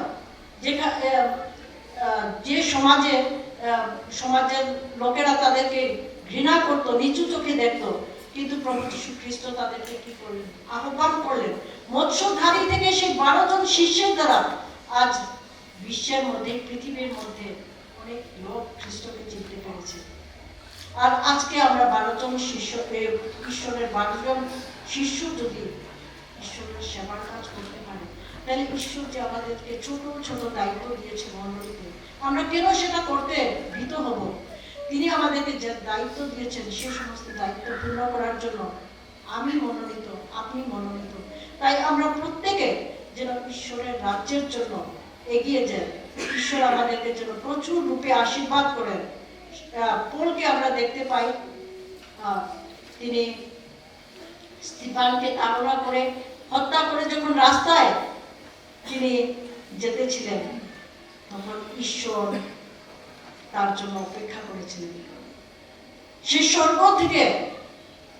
[SPEAKER 7] যে সমাজে সমাজের লোকেরা তাদেরকে ঘৃণা করতো, নিচু চোখে দেখতো, কিন্তু প্রভু যীশু খ্রিস্ট তাদেরকে কি করলেন? আহ্বান করলেন। মৎস্যধারী থেকে সেই 12 জন শিষ্যের দ্বারা আজ বিশ্বের মধ্যে, পৃথিবীর মধ্যে অনেক লোক খ্রিস্টকে চিনতে পেরেছে। আর আজকে আমরা 12 জন শিষ্য, ঈশ্বরের 12 জন শিষ্য যদি ঈশ্বরের সেবার কাজ করতে পারে, তাহলে ঈশ্বর যে আমাদেরকে ছোট ছোট দায়িত্ব দিয়েছে মণ্ডলীতে, আমরা কেন সেটা করতে ভীত হব? তিনি আমাদেরকে যে দায়িত্ব দিয়েছেন সে সমস্ত দায়িত্ব পূর্ণ করার জন্য আমি মনোনীত, আপনি মনোনীত। তাই আমরা প্রত্যেকে যেন ঈশ্বরের রাজ্যের জন্য এগিয়ে যাই। ঈশ্বর আমাদেরকে যেন প্রচুর রূপে আশীর্বাদ করেন। পৌলকে আমরা দেখতে পাই, তিনি স্তিফানকে তাড়না করে হত্যা করে যখন রাস্তায় তিনি যেতেছিলেন, তখন ঈশ্বর তার জন্য অপেক্ষা করেছিলেন। সে স্বর্গ থেকে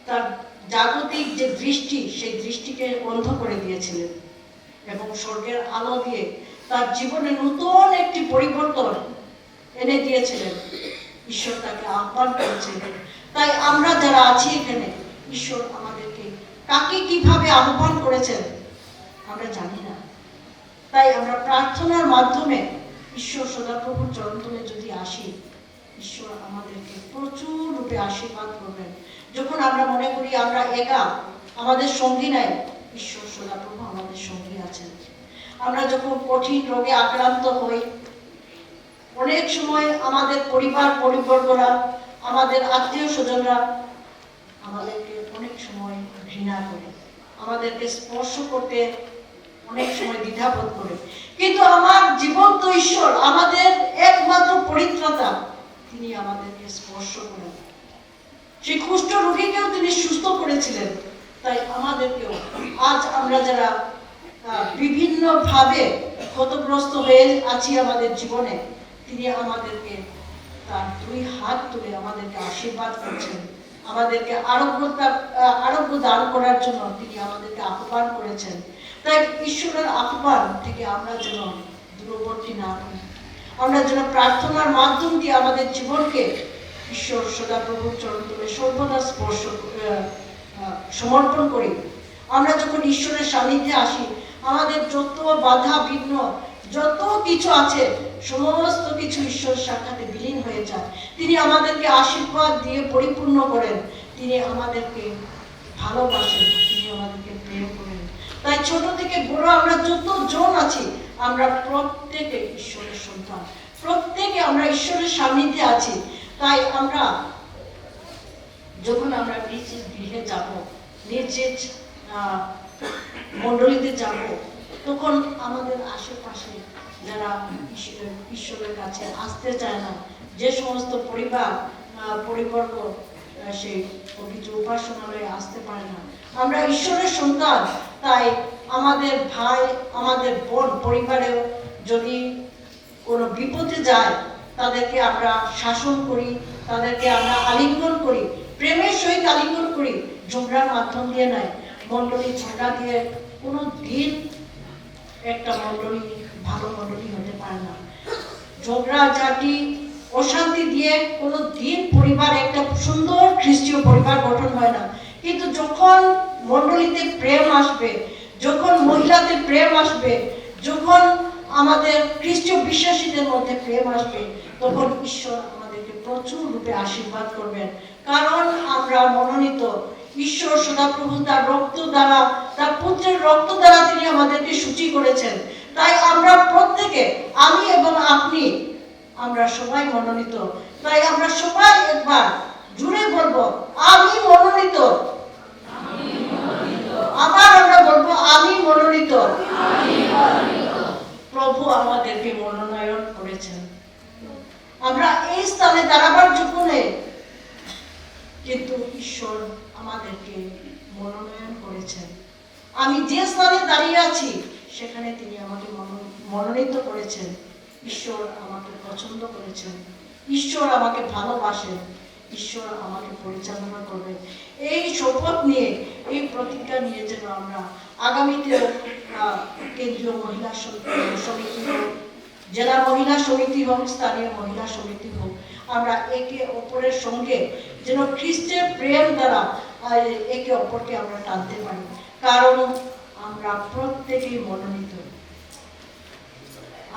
[SPEAKER 7] তার জাগতিক যে দৃষ্টি, সেই দৃষ্টিকে বন্ধ করে দিয়েছিলেন এবং স্বর্গের আলো দিয়ে তার জীবনে নতুন একটি পরিবর্তন এনে দিয়েছিলেন। ঈশ্বর তাকে আহ্বান করেছিলেন। তাই আমরা যারা আছি এখানে, ঈশ্বর আমাদেরকে কাকে কিভাবে আহ্বান করেছেন আমরা জানি না। তাই আমরা প্রার্থনার মাধ্যমে ঈশ্বর সদাপ্রভুর চরণতলে যদি আসি, ঈশ্বর আমাদেরকে প্রচুর রূপে আশীর্বাদ করবেন। যখন আমরা মনে করি আমরা একা, আমাদের সঙ্গী নাই, ঈশ্বর সদাপ্রভু আমাদের সঙ্গী আছেন। আমরা যখন কঠিন রোগে আক্রান্ত হই, অনেক সময় আমাদের পরিবার পরিবর্গরা, আমাদের আত্মীয় স্বজনরা আমাদেরকে অনেক সময় ঘৃণা করে, আমাদেরকে স্পর্শ করতে অনেক সময় দ্বিধাবোধ করে, কিন্তু আমার জীবন্ত ঈশ্বর, আমাদের একমাত্র পরিত্রাতা, তিনি আমাদেরকে স্পর্শ করেন। সেই কুষ্ঠ রোগীকেও তিনি সুস্থ করেছিলেন। তাই আমাদেরকেও আজ আমরা যারা বিভিন্ন ভাবে ক্ষতগ্রস্ত হয়ে আছি আমাদের জীবনে, তিনি আমাদেরকে তার 2 হাত তুলে আমাদেরকে আশীর্বাদ করছেন, আমাদেরকে আরোগ্য দান করার জন্য তিনি আমাদেরকে আহ্বান করেছেন। তাই ঈশ্বরের আহ্বান থেকে আমরা যেন দূরবর্তী না হই, আমরা যেন প্রার্থনার মাধ্যম দিয়ে আমাদের জীবনকে ঈশ্বর সদাপ্রভুর চরণতলে সর্বদা সমর্পণ করি। আমরা যখন ঈশ্বরের সান্নিধ্যে আসি, আমাদের যত বাধা বিঘ্ন, যত কিছু আছে, সমস্ত কিছু ঈশ্বরের সাক্ষাতে বিলীন হয়ে যায়। তিনি আমাদেরকে আশীর্বাদ দিয়ে পরিপূর্ণ করেন, তিনি আমাদেরকে ভালোবাসেন, তিনি আমাদেরকে প্রেম করেন। তাই ছোট থেকে বড় আমরা যত জন আছি, আমরা প্রত্যেকে ঈশ্বরের সন্তান, প্রত্যেকে আমরা ঈশ্বরের সান্নিধ্যে আছি। তাই আমরা যখন আমরা নিজ গৃহে যাব, নিজ মণ্ডলীতে যাব, তখন আমাদের আশেপাশে যারা ঈশ্বরের কাছে আসতে চায় না, যে সমস্ত পরিবর্গ সেই পবিত্র উপাসনালয়ে আসতে পারে না, আমরা ঈশ্বরের সন্তান। তাই আমাদের ভাই, আমাদের বোন পরিবারেও যদি কোনো বিপদে যায়, তাদেরকে আমরা শাসন করি, তাদেরকে আমরা আলিঙ্গন করি, প্রেমের সহিত আলিঙ্গন করি, ঝগড়ার মাধ্যম দিয়ে নয়। মণ্ডলী ঝগড়া দিয়ে কোনো দিন একটা মণ্ডলী ভালো মণ্ডলী হতে পারে না। ঝগড়া ঝাঁটি অশান্তি দিয়ে কোনো দিন পরিবার একটা সুন্দর খ্রিস্টীয় পরিবার গঠন হয় না। কিন্তু যখন মণ্ডলীতে প্রেম আসবে, যখন মহিলাদের প্রেম আসবে, যখন আমাদের খ্রিস্টীয় বিশ্বাসীদের মধ্যে প্রেম আসবে, তখন ঈশ্বর আমাদেরকে প্রচুর রূপে আশীর্বাদ করবেন। কারণ আমরা মনোনীত, ঈশ্বর সদাপ্রভু তার রক্ত দ্বারা, তার পুত্রের রক্ত দ্বারা তিনি আমাদেরকে সূচি করেছেন। তাই আমরা প্রত্যেকে, আমি এবং আপনি, আমরা সবাই মনোনীত। তাই আমরা সবাই একবার জুড়ে বলবো, আমি মনোনীত। আবার আমরা বলবো, আমি মনোনীত। প্রভু আমাদেরকে মনোনয়ন করেছেন। আমরা এই স্থানে দাঁড়াবার যোগ্য নেই, কিন্তু ঈশ্বর আমাদেরকে মনোনয়ন করেছেন। আমি যে স্থানে দাঁড়িয়ে আছি, সেখানে তিনি আমাকে মনোনীত করেছেন। ঈশ্বর আমাকে পছন্দ করেছেন, ঈশ্বর আমাকে ভালোবাসেন, ঈশ্বর আমাকে পরিচালনা করবেন। এই শপথ নিয়ে, এই প্রতিজ্ঞা নিয়ে যেন আমরা আগামীতে কেন্দ্রীয় মহিলা সমিতি হোক, জেলা মহিলা সমিতি হোক, স্থানীয় মহিলা সমিতি হোক, আমরা একে অপরের সঙ্গে যেন খ্রিস্টের প্রেম দ্বারা একে অপরকে আমরা টানতে পারি, কারণ আমরা প্রত্যেকেই মনোনীত।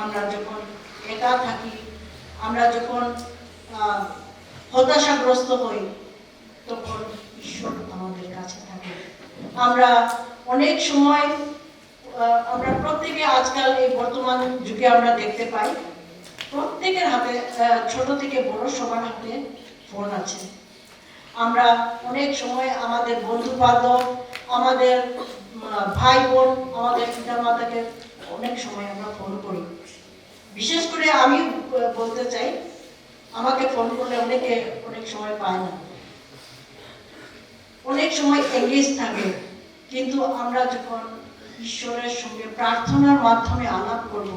[SPEAKER 7] আমরা যখন একা থাকি, আমরা যখন হতাশাগ্রস্ত হই, তখন ঈশ্বর আমাদের কাছে থাকে। আমরা অনেক সময় আমরা প্রত্যেকে আজকাল এই বর্তমান যুগে আমরা দেখতে পাই প্রত্যেকের হাতে, ছোট থেকে বড় সবার হাতে ফোন আছে। আমরা অনেক সময় আমাদের বন্ধু বান্ধব, আমাদের ভাই বোন, আমাদের পিতা মাতাকে অনেক সময় আমরা ফোন করি। বিশেষ করে আমি বলতে চাই, আমাকে ফোন করলে অনেকে অনেক সময় পায় না, অনেক সময় এঙ্গেজ থাকে, কিন্তু আমরা যখন ঈশ্বরের সঙ্গে প্রার্থনার মাধ্যমে আলাপ করব,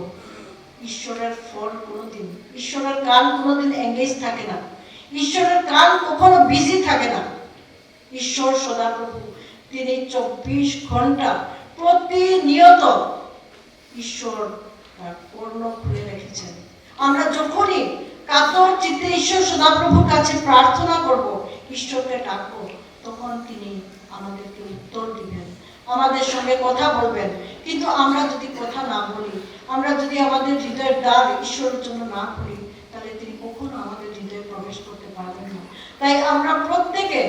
[SPEAKER 7] ঈশ্বরের ফোন কোনোদিন, ঈশ্বরের কান কোনোদিন এঙ্গেজ থাকে না, ঈশ্বরের কান কখনো বিজি থাকে না। ঈশ্বর সদাপ্রভু তিনি 24 ঘন্টা প্রতিনিয়ত ঈশ্বর তার কর্ণ খুলে রেখেছেন। আমরা যখনই কাতর চিত্তে ঈশ্বর সদাপ্রভুর কাছে প্রার্থনা করব, ঈশ্বরকে ডাকবো, তখন তিনি আমাদেরকে উত্তর দিবেন, আমাদের সঙ্গে কথা বলবেন। কিন্তু আমরা যদি কথা না বলি, আমরা যদি আমাদের হৃদয়ের দ্বার ঈশ্বরের জন্য না খুলি, তাহলে তিনি কখনো আমাদের হৃদয়ে প্রবেশ করতে পারবেন না। তাই আমরা প্রত্যেকে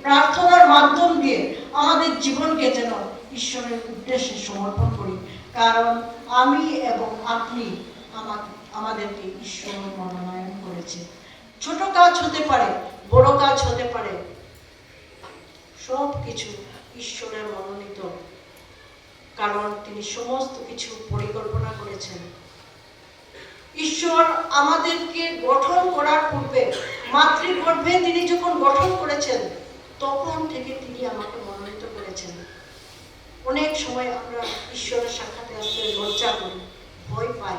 [SPEAKER 7] প্রার্থনার মাধ্যম দিয়ে আমাদের জীবনকে যেন ঈশ্বরের উদ্দেশ্যে সমর্পণ করি, কারণ আমি এবং আপনি আমাদেরকে ঈশ্বর মনোনয়ন করেছে। ছোট কাজ হতে পারে, বড় কাজ হতে পারে, সব কিছু ঈশ্বরের মনোনীত, কারণ তিনি সমস্ত কিছু পরিকল্পনা করেছেন। ঈশ্বর আমাদেরকে গঠন করার পূর্বে, মাতৃগর্ভে তিনি যখন গঠন করেছেন, তখন থেকে তিনি আমাকে মনোনীত করেছেন। অনেক সময় আমরা ঈশ্বরের সাক্ষাতে আসতে লজ্জা করি, ভয় পাই,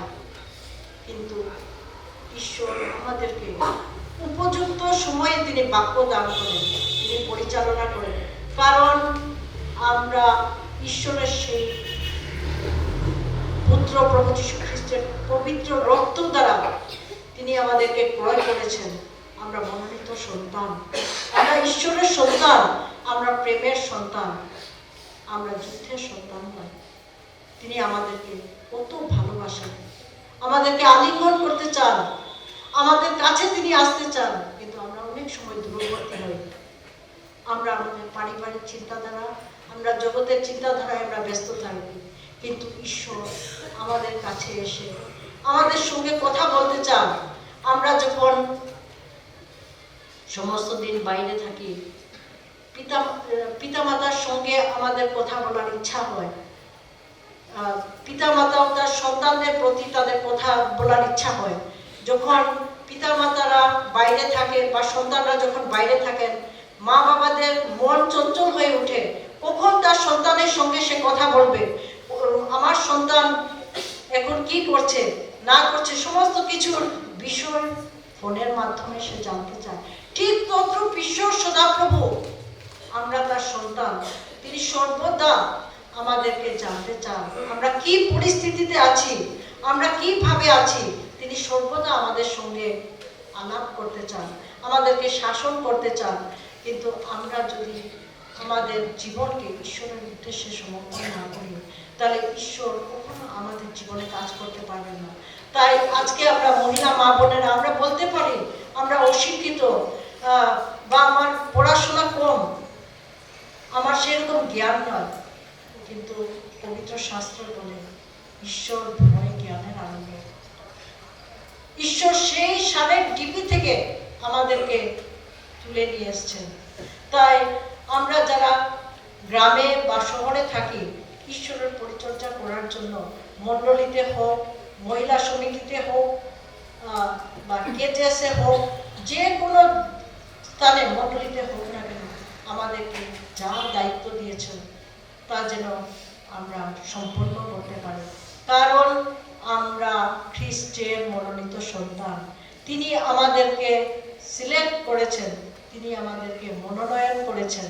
[SPEAKER 7] কিন্তু ঈশ্বর আমাদেরকে উপযুক্ত সময়ে তিনি বাক্য দান করেন, তিনি পরিচালনা করেন, কারণ আমরা ঈশ্বরের সেই পুত্র প্রভু যীশু খ্রিস্টের পবিত্র রক্ত দ্বারা তিনি আমাদেরকে ক্রয় করেছেন। আমরা মনোনীত সন্তান, আমরা ঈশ্বরের সন্তান, আমরা প্রেমের সন্তান, আমরা যুদ্ধের সন্তান নয়। তিনি আমাদেরকে কত ভালোবাসেন, আমাদেরকে আলিঙ্গন করতে চান, আমাদের কাছে তিনি আসতে চান, কিন্তু আমরা অনেক সময় দূরবর্তী হই। আমরা আমাদের পারিবারিক চিন্তাধারা, আমরা জগতের চিন্তাধারায় আমরা ব্যস্ত থাকি, কিন্তু ঈশ্বর আমাদের কাছে এসে আমাদের সঙ্গে কথা বলতে চান। আমরা যখন সমস্ত দিন বাইরে থাকি, পিতামাতার সঙ্গে আমাদের কথা বলার ইচ্ছা হয়, পিতামাতাও তার সন্তানদের প্রতি তাদের কথা বলার ইচ্ছা হয়। যখন পিতামাতারা বাইরে থাকে বা সন্তানরা যখন বাইরে থাকেন, মা বাবাদের মন চঞ্চল হয়ে ওঠে, কখন তার সন্তানের সঙ্গে সে কথা বলবে, আমার সন্তান এখন কি করছে না করছে, সমস্ত কিছুর বিষয় ফোনের মাধ্যমে সে জানতে চায়। ঠিক তদ্রূপ ঈশ্বর সদাপ্রভু, আমরা তার সন্তান, তিনি সর্বদা আমাদেরকে জানতে চান আমরা কি পরিস্থিতিতে আছি, আমরা কিভাবে আছি। তিনি সর্বদা আমাদের সঙ্গে আলাপ করতে চান, আমাদেরকে শাসন করতে চান, কিন্তু আমরা যদি আমাদের জীবনকে ঈশ্বরের উদ্দেশ্যে সমর্পণ না করি, তাহলে ঈশ্বর কখনো আমাদের জীবনে কাজ করতে পারবেন না। তাই আজকে আমরা মহিলা মা বোনেরা আমরা বলতে পারি আমরা অশিক্ষিত, বা আমার পড়াশোনা কম, আমার সেরকম জ্ঞান নয়, কিন্তু পবিত্র শাস্ত্র বলে ঈশ্বর ভয় জ্ঞানের আনন্দ। ঈশ্বর সেই সারের ডিপি থেকে আমাদেরকে তুলে নিয়ে এসছেন। তাই আমরা যারা গ্রামে বা শহরে থাকি, ঈশ্বরের পরিচর্যা করার জন্য মণ্ডলীতে হোক, মহিলা সমিতিতে হোক, বা কেজেসে হোক, যে কোনো স্থানে মণ্ডলীতে হোক না কেন, আমাদেরকে যা দায়িত্ব দিয়েছেন তা যেন আমরা সম্পন্ন করতে পারি, কারণ আমরা খ্রিস্টের মনোনীত সন্তান। তিনি আমাদেরকে সিলেক্ট করেছেন, তিনি আমাদেরকে মনোনয়ন করেছেন।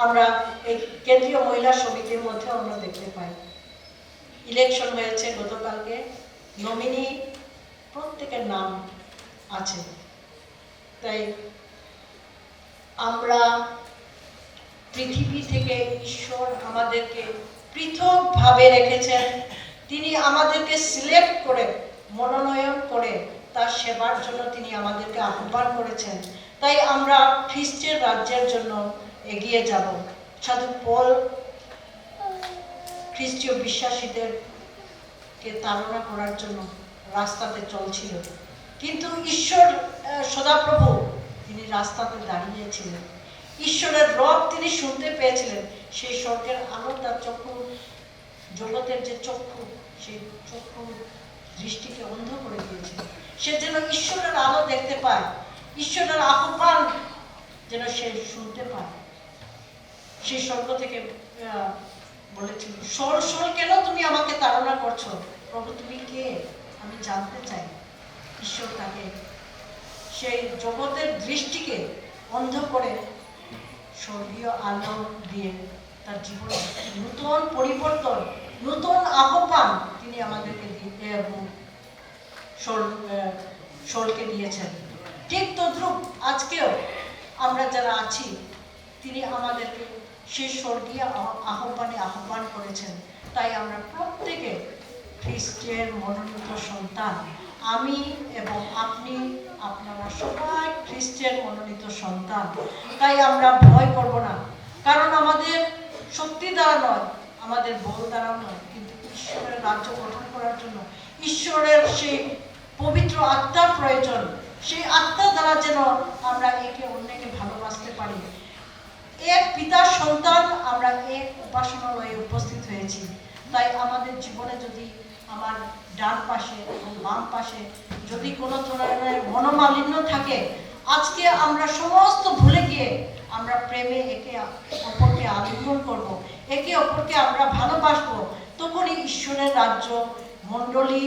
[SPEAKER 7] আমরা এই কেন্দ্রীয় মহিলা সমিতির মধ্যে আমরা দেখতে পাই ইলেকশন হয়েছে গতকালকে, নমিনি প্রত্যেকের নাম আছে, তাই আমরা পৃথিবী থেকে ঈশ্বর আমাদেরকে পৃথকভাবে রেখেছেন। তিনি আমাদেরকে সিলেক্ট করে, মনোনয়ন করে তার সেবার জন্য তিনি আমাদেরকে আহ্বান করেছেন। তাই আমরা খ্রিস্টের রাজ্যের জন্য এগিয়ে যাব। সাধু পল খ্রিস্টীয় বিশ্বাসীদেরকে তাড়না করার জন্য রাস্তাতে চলছিল, কিন্তু ঈশ্বর সদাপ্রভু তিনি রাস্তাতে দাঁড়িয়েছিলেন। ঈশ্বরের রব তিনি শুনতে পেয়েছিলেন। সেই স্বর্গের আলো তার চক্ষু, জগতের যে চক্ষু, সেই চক্ষু দৃষ্টিকে অন্ধ করে দিয়েছিল। সে যেন ঈশ্বরের আলো দেখতে পায়, ঈশ্বরের আহ্বান যেন সে শুনতে পায়। সেই স্বর্গ থেকে বলেছিল, সর সর, কেন তুমি আমাকে তাড়না করছো? প্রভু তুমি কে? আমি জানতে চাই। ঈশ্বর তাকে সেই জগতের দৃষ্টিকে অন্ধ করে স্বর্গীয় আলো দিয়ে তার জীবনে নূতন পরিবর্তন, নূতন আহ্বান তিনি আমাদেরকে শোলকে দিয়েছেন। ঠিক তদ্রূপ আজকেও আমরা যারা আছি, তিনি আমাদেরকে সেই স্বর্গীয় আহ্বানে আহ্বান করেছেন। তাই আমরা প্রত্যেকে খ্রিস্টের মনোনীত সন্তান। আমি এবং আপনি, আপনারা সবাই খ্রিস্টের মনোনীত সন্তান। তাই আমরা ভয় করব না, কারণ আমাদের শক্তি দ্বারা নয়, আমাদের বল দ্বারা নয়, কিন্তু ঈশ্বরের রাজ্য গঠন করার জন্য ঈশ্বরের সেই পবিত্র আত্মার প্রয়োজন। সেই আত্মা দ্বারা যেন আমরা একে অন্যকে ভালোবাসতে পারি। এক পিতার সন্তান, আমরা এক উপাসনালয়ে উপস্থিত হয়েছি। তাই আমাদের জীবনে যদি আমার ডান পাশে এবং বাম পাশে যদি কোনো ধরনের মনোমালিন্য থাকে, আজকে আমরা সমস্ত ভুলে গিয়ে আমরা প্রেমে একে অপরকে আলিঙ্গন করব, একে অপরকে আমরা ভালোবাসবো। তখনই ঈশ্বরের রাজ্য, মণ্ডলী,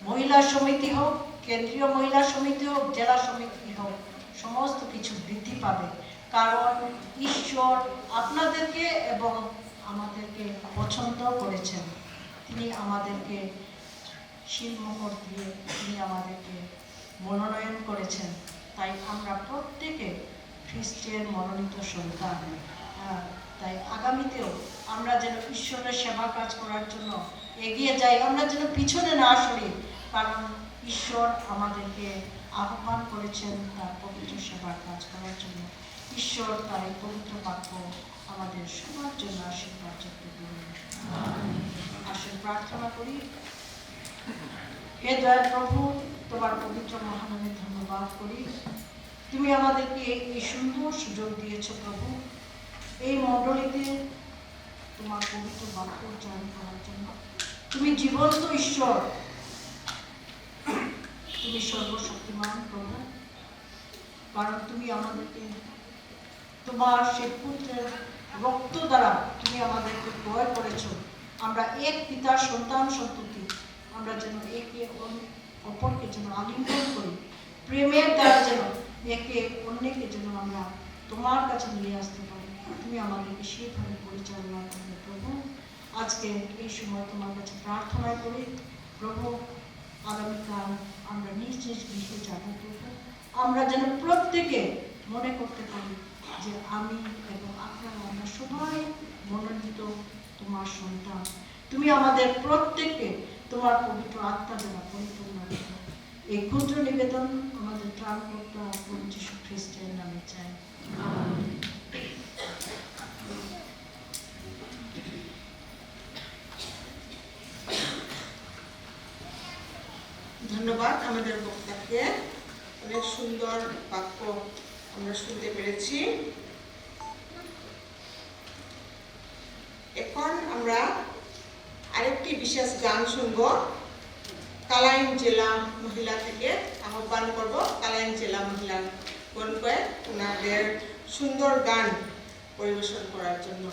[SPEAKER 7] মহিলা সমিতি হোক, কেন্দ্রীয় মহিলা সমিতি হোক, জেলা সমিতি হোক, সমস্ত কিছু বৃদ্ধি পাবে। কারণ ঈশ্বর আপনাদেরকে এবং আমাদেরকে পছন্দ করেছেন। তিনি আমাদেরকে শিলমোহর দিয়ে তিনি আমাদেরকে মনোনয়ন করেছেন। তাই আমরা প্রত্যেকে খ্রিস্টের মনোনীত সন্তান। তাই আগামীতেও আমরা যেন ঈশ্বরের সেবা কাজ করার জন্য এগিয়ে যাই, আমরা যেন পিছনে না সরি। কারণ ঈশ্বর আমাদেরকে আহ্বান করেছেন তার পবিত্র সেবার কাজ করার জন্য। ঈশ্বর তার এই পবিত্র বাক্য আমাদের সবার জন্য আশীর্বাদ করতে করুন। আসুন প্রার্থনা করি। হে দয়াল প্রভু, তোমার পবিত্র মহানামে ধন্যবাদ করি। তুমি আমাদেরকে এই সুন্দর সুযোগ দিয়েছ প্রভু, এই মণ্ডলীতে তোমার পবিত্র বাক্য উচ্চারণ করার জন্য। তুমি জীবন্ত ঈশ্বর, তুমি সর্বশক্তিমান প্রভু। কারণ তুমি আমাদেরকে তোমার সেই পুত্রের রক্ত দ্বারা তুমি আমাদেরকে ক্রয় করেছ। আমরা এক পিতার সন্তান সন্ততি, আমরা যেন একে অপরকে যেন আলিঙ্গন করি, প্রেমের দ্বারা যেন একে অন্যকে যেন আমরা তোমার কাছে নিয়ে আসতে পারি। তুমি আমাদেরকে সেইভাবে পরিচালনা করবে প্রভু। আজকে এই সময় তোমার কাছে প্রার্থনা করি প্রভু, আগামীকাল আমরা নিজ নিজ গৃহে যাব প্রভু। আমরা যেন প্রত্যেকে মনে করতে পারি যে আমি এবং আপনারা, আমরা সবাই মনোনীত তোমার সন্তান। তুমি আমাদের প্রত্যেককে তোমার পবিত্র আত্মা দ্বারা পরিপূর্ণ করো। এই ক্ষুদ্র নিবেদন আমাদের ত্রাণকর্তা প্রভু যীশু খ্রিস্টের নামে চাই।
[SPEAKER 2] ধন্যবাদ আমাদের বক্তাকে। অনেক সুন্দর বাক্য আমরা শুনতে পেরেছি। এখন আমরা আরেকটি বিশেষ গান শুনব। কালাইন জেলা মহিলা থেকে আহ্বান করব কালাইন জেলা মহিলা গণকে ওনাদের সুন্দর গান পরিবেশন করার জন্য।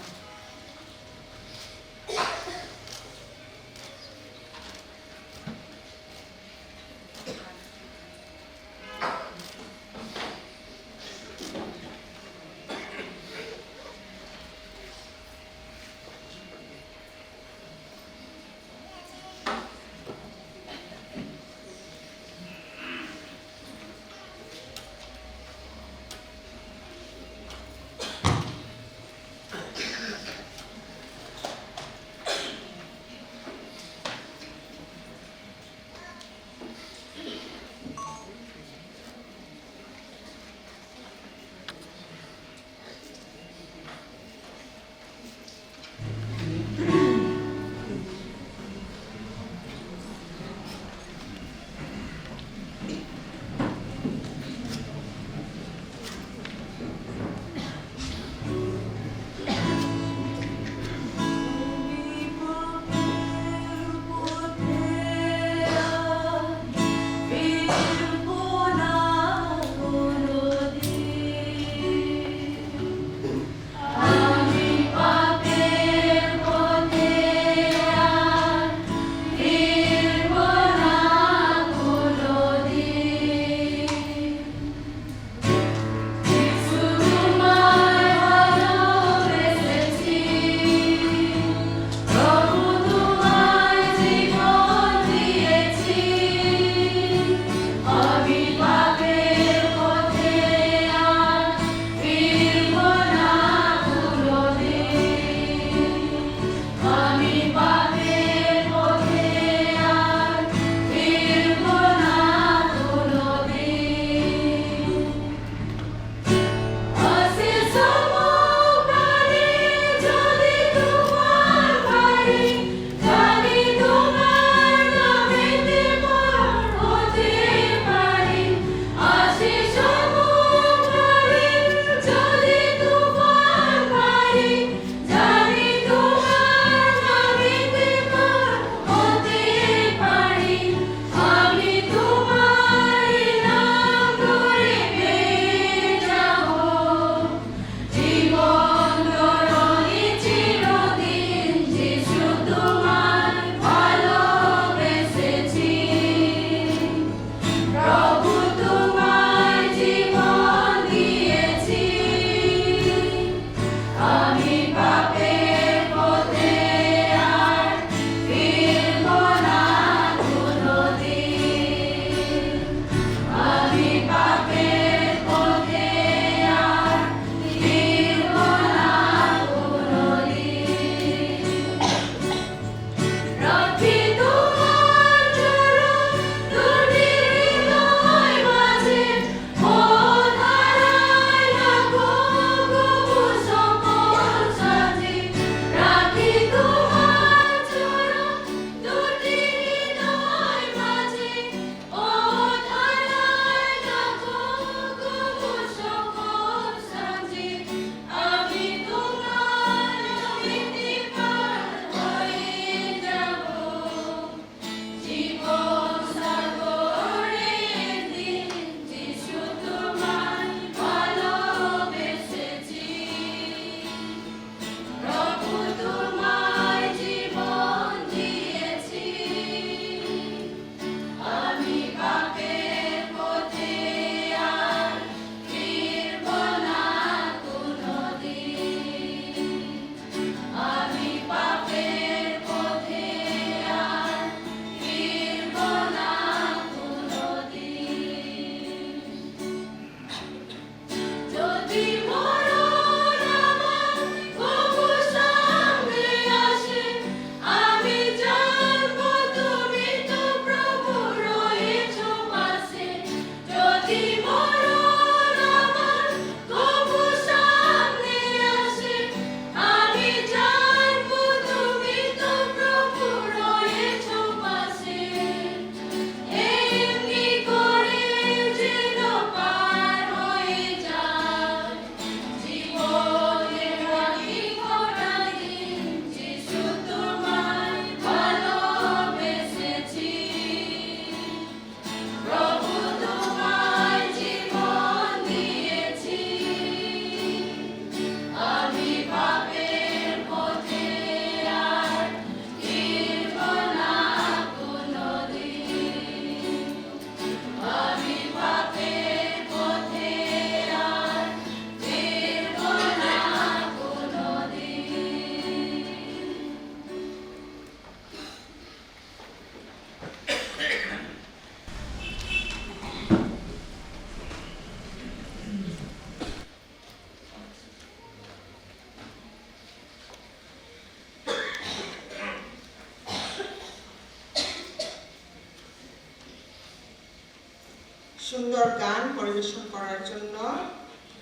[SPEAKER 2] সুন্দর গান পরিবেশন করার জন্য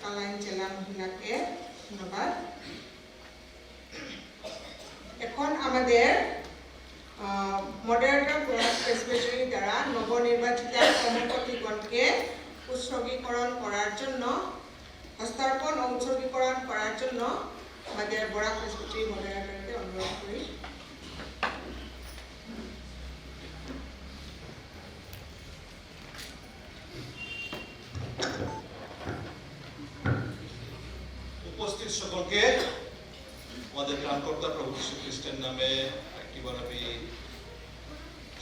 [SPEAKER 2] কালাইন জেলা মহিলাকে ধন্যবাদ। এখন আমাদের মডারেটর প্রেসবিটারি দ্বারা নবনির্বাচিত কর্মকর্তীগণকে উৎসর্গীকরণ করার জন্য হস্তার্পণ ও উৎসর্গীকরণ করার জন্য আমাদের বরাক প্রেসবিটারি মডারেটরকে অনুরোধ করি।
[SPEAKER 8] উপস্থিত সকলকে আমাদের ত্রাণকর্তা প্রভু যীশু খ্রিস্টের নামে একটিবার আমি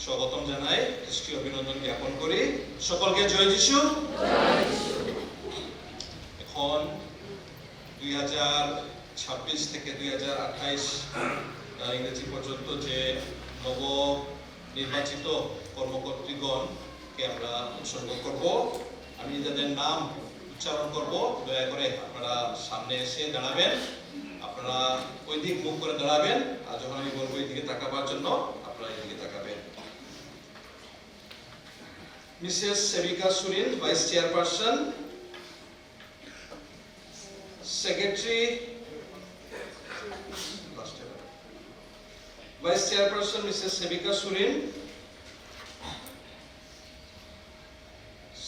[SPEAKER 8] স্বাগতম জানাই, খ্রিস্টীয় অভিনন্দন জ্ঞাপন করি। সকলকে জয় যিশু। এখন 2026 থেকে 2028 ইংরেজি পর্যন্ত যে নব নির্বাচিত কর্মকর্তৃগণকে আমরা উৎসর্গ করব। আমি যাদের নাম উচ্চারণ করব, দয়া করে আপনারা সামনে এসে দাঁড়াবেন। আপনারা ওই দিক মুখ করে দাঁড়াবেন, আর যখন আমি বলবো এই দিকে তাকাবার জন্য আপনারা এই দিকে তাকাবেন। Mrs Sebika Surin, vice chairperson. Secretary, vice chairperson Mrs Sebika Surin,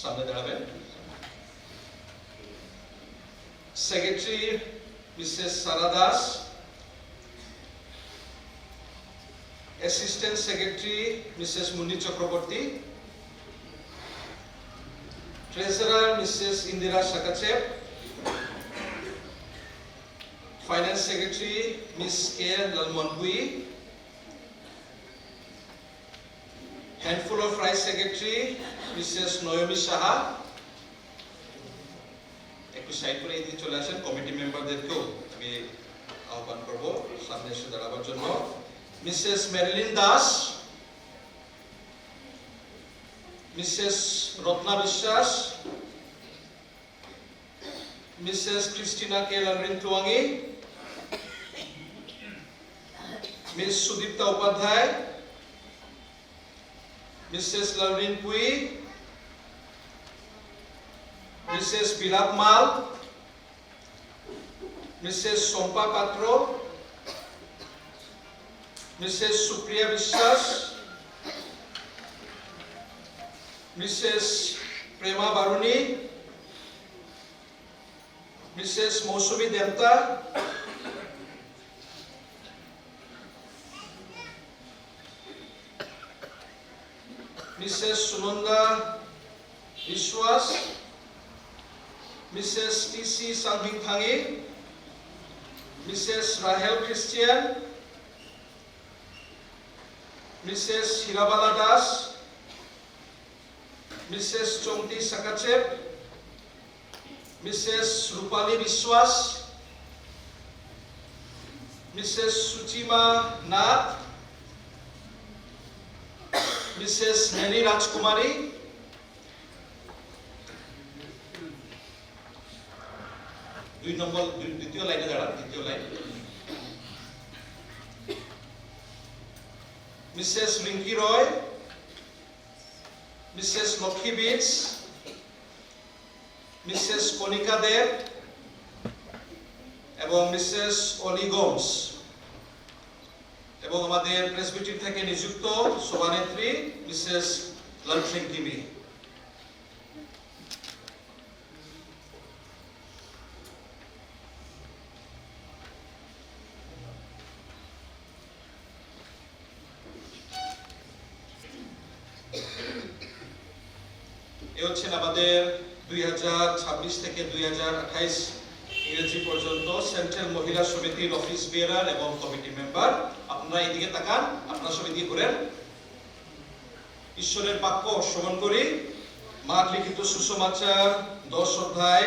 [SPEAKER 8] সামনে দাঁড়াবেন। Secretary Mrs Sara Das, assistant secretary Mrs Munni Chakraborty, treasurer Mrs Indira Sakachep, finance secretary Miss K Lalmanpuii, handful of rice secretary Mrs Naomi Saha. একটু সাইড করে এদিকে চলে আসেন। কমিটি মেম্বারদেরকেও আমি আহ্বান করব সামনে এসে দাঁড়াবার জন্য। Mrs Marilyn Das, Mrs Ratna Biswas, Mrs Christina কে লালরিন টুয়াঙ্গি, miss Sudipta Upadhyay, Mrs Lalrin Pui, Mrs বিলাপ মাল, মিসেস শম্পা পাত্র, Mrs Supriya Biswas, Mrs Prema Baruni, Mrs Mousumi দেবতা, Mrs Sunanda Biswas, Mrs TC Sangvinthangi, Mrs Rahel Christian, Mrs Hirabala Das, Mrs Chongti Sakachep, Mrs Rupali Biswas, Mrs Suchima Nath, Mrs Neni Rajkumari, দ্বিতীয় লাইনে দাঁড়ান, দ্বিতীয় line. Mrs Rinki Roy, Mrs Lakshmi Bits, Mrs Kanika Deb এবং মিসেস অলি গোমস, এবং আমাদের প্রেসবিটারি থেকে নিযুক্ত সভানেত্রী মিসেস লালথিং কিমি। এ হচ্ছেন আমাদের 2026 থেকে 2028 ইংরেজি পর্যন্ত সেন্ট্রাল মহিলা সমিতির অফিস বেয়ারার এবং কমিটি মেম্বার। আপনারা এইদিকে তাকান, আপনারা সব এদিকে ঘুরেন। ঈশ্বরের বাক্য শ্রবণ করি। মার লিখিত সুসমাচার 10 অধ্যায়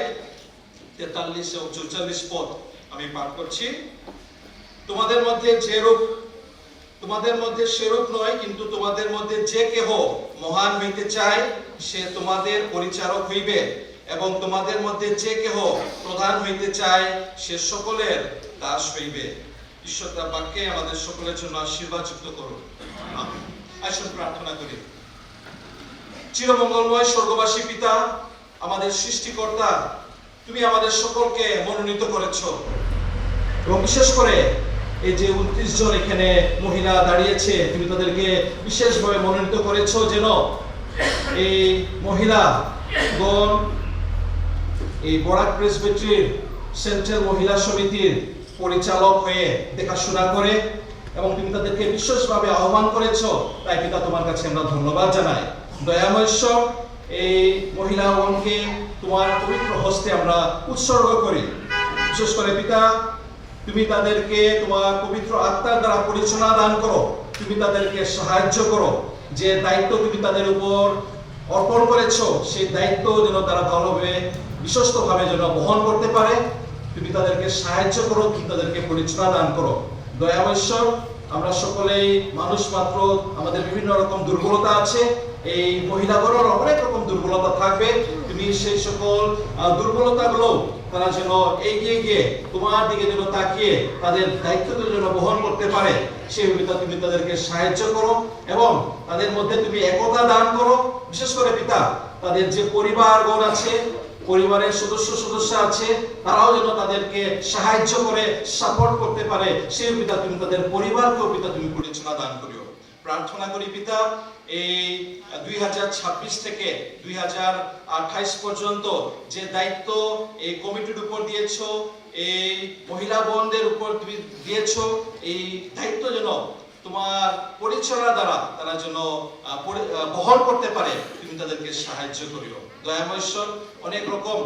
[SPEAKER 8] 43 ও 44 পদ আমি পাঠ করছি। তোমাদের মধ্যে সেরূপ নয়, কিন্তু তোমাদের মধ্যে যে কেহ মহান হইতে চায় সে তোমাদের পরিচারক হইবে, এবং তোমাদের মধ্যে যে কেহ প্রধান হইতে চায় সে সকলের দাস হইবে। ঈশ্বর তার বাক্যে আমাদের সকলের জন্য আশীর্বাদ যুক্ত করুন। আসুন প্রার্থনা করি। চিরমঙ্গলময় স্বর্গবাসী পিতা, আমাদের সৃষ্টিকর্তা, তুমি আমাদের সকলকে মনোনীত করেছো এবং বিশেষ করে এই যে 29 জন এখানে মহিলা দাঁড়িয়েছে, তুমি তাদেরকে বিশেষভাবে মনোনীত করেছো যেন এই মহিলাগণ এই বরাক প্রেসবিটারির সেন্ট্রাল মহিলা সমিতির পরিচালক হয়ে দেখাশোনা করে এবং তুমি তাদেরকে বিশেষভাবে আহ্বান করেছো। তাই পিতা তোমার কাছে আমরা ধন্যবাদ জানাই। দয়াময় ঈশ্বর, এই মহিলাগণকে তোমার পবিত্র হস্তে আমরা উৎসর্গ করি। বিশেষ করে পিতা, তুমি তাদেরকে তোমার পবিত্র আত্মার দ্বারা পরিচালনা দান করো, তুমি তাদেরকে সাহায্য করো। যে দায়িত্ব তুমি তাদের উপর অর্পণ করেছো, সেই দায়িত্ব যেন তারা ভালোভাবে বিশ্বস্তভাবে যেন বহন করতে পারে। তুমি তাদেরকে সাহায্য করো, তুমি তাদেরকে পরিচালনা দান করো। দয়াময় ঈশ্বর, আমরা সকলেই মানুষ মাত্র, আমাদের বিভিন্ন রকম দুর্বলতা আছে। এই মহিলাগণের অনেক রকম দুর্বলতা থাকবে। তুমি সেই সকল দুর্বলতাগুলো তারা যেন এগিয়ে গিয়ে তোমার দিকে যেন তাকিয়ে তাদের দায়িত্বটা যেন বহন করতে পারে, সেই পিতা তুমি তাদেরকে সাহায্য করো এবং তাদের মধ্যে তুমি একতা দান করো। বিশেষ করে পিতা, তাদের যে পরিবারগণ আছে, পরিবারের সদস্য আছে, তারাও যেন তাদেরকে সাহায্য করে সাপোর্ট করতে পারে, সেই পিতা তুমি তাদের পরিবারকেও পিতা তুমি পরিচালনা দান করিও। প্রার্থনা করি পিতা, এই 2026 থেকে 2028 পর্যন্ত যে দায়িত্ব এই কমিটির উপর দিয়েছো, এই মহিলা বোনদের উপর তুমি দিয়েছো, এই দায়িত্ব যেন তোমার পরিচালনা দ্বারা তারা যেন বহন করতে পারে, তুমি তাদেরকে সাহায্য করিও। দয়াময় ঈশ্বর, অনেক রকম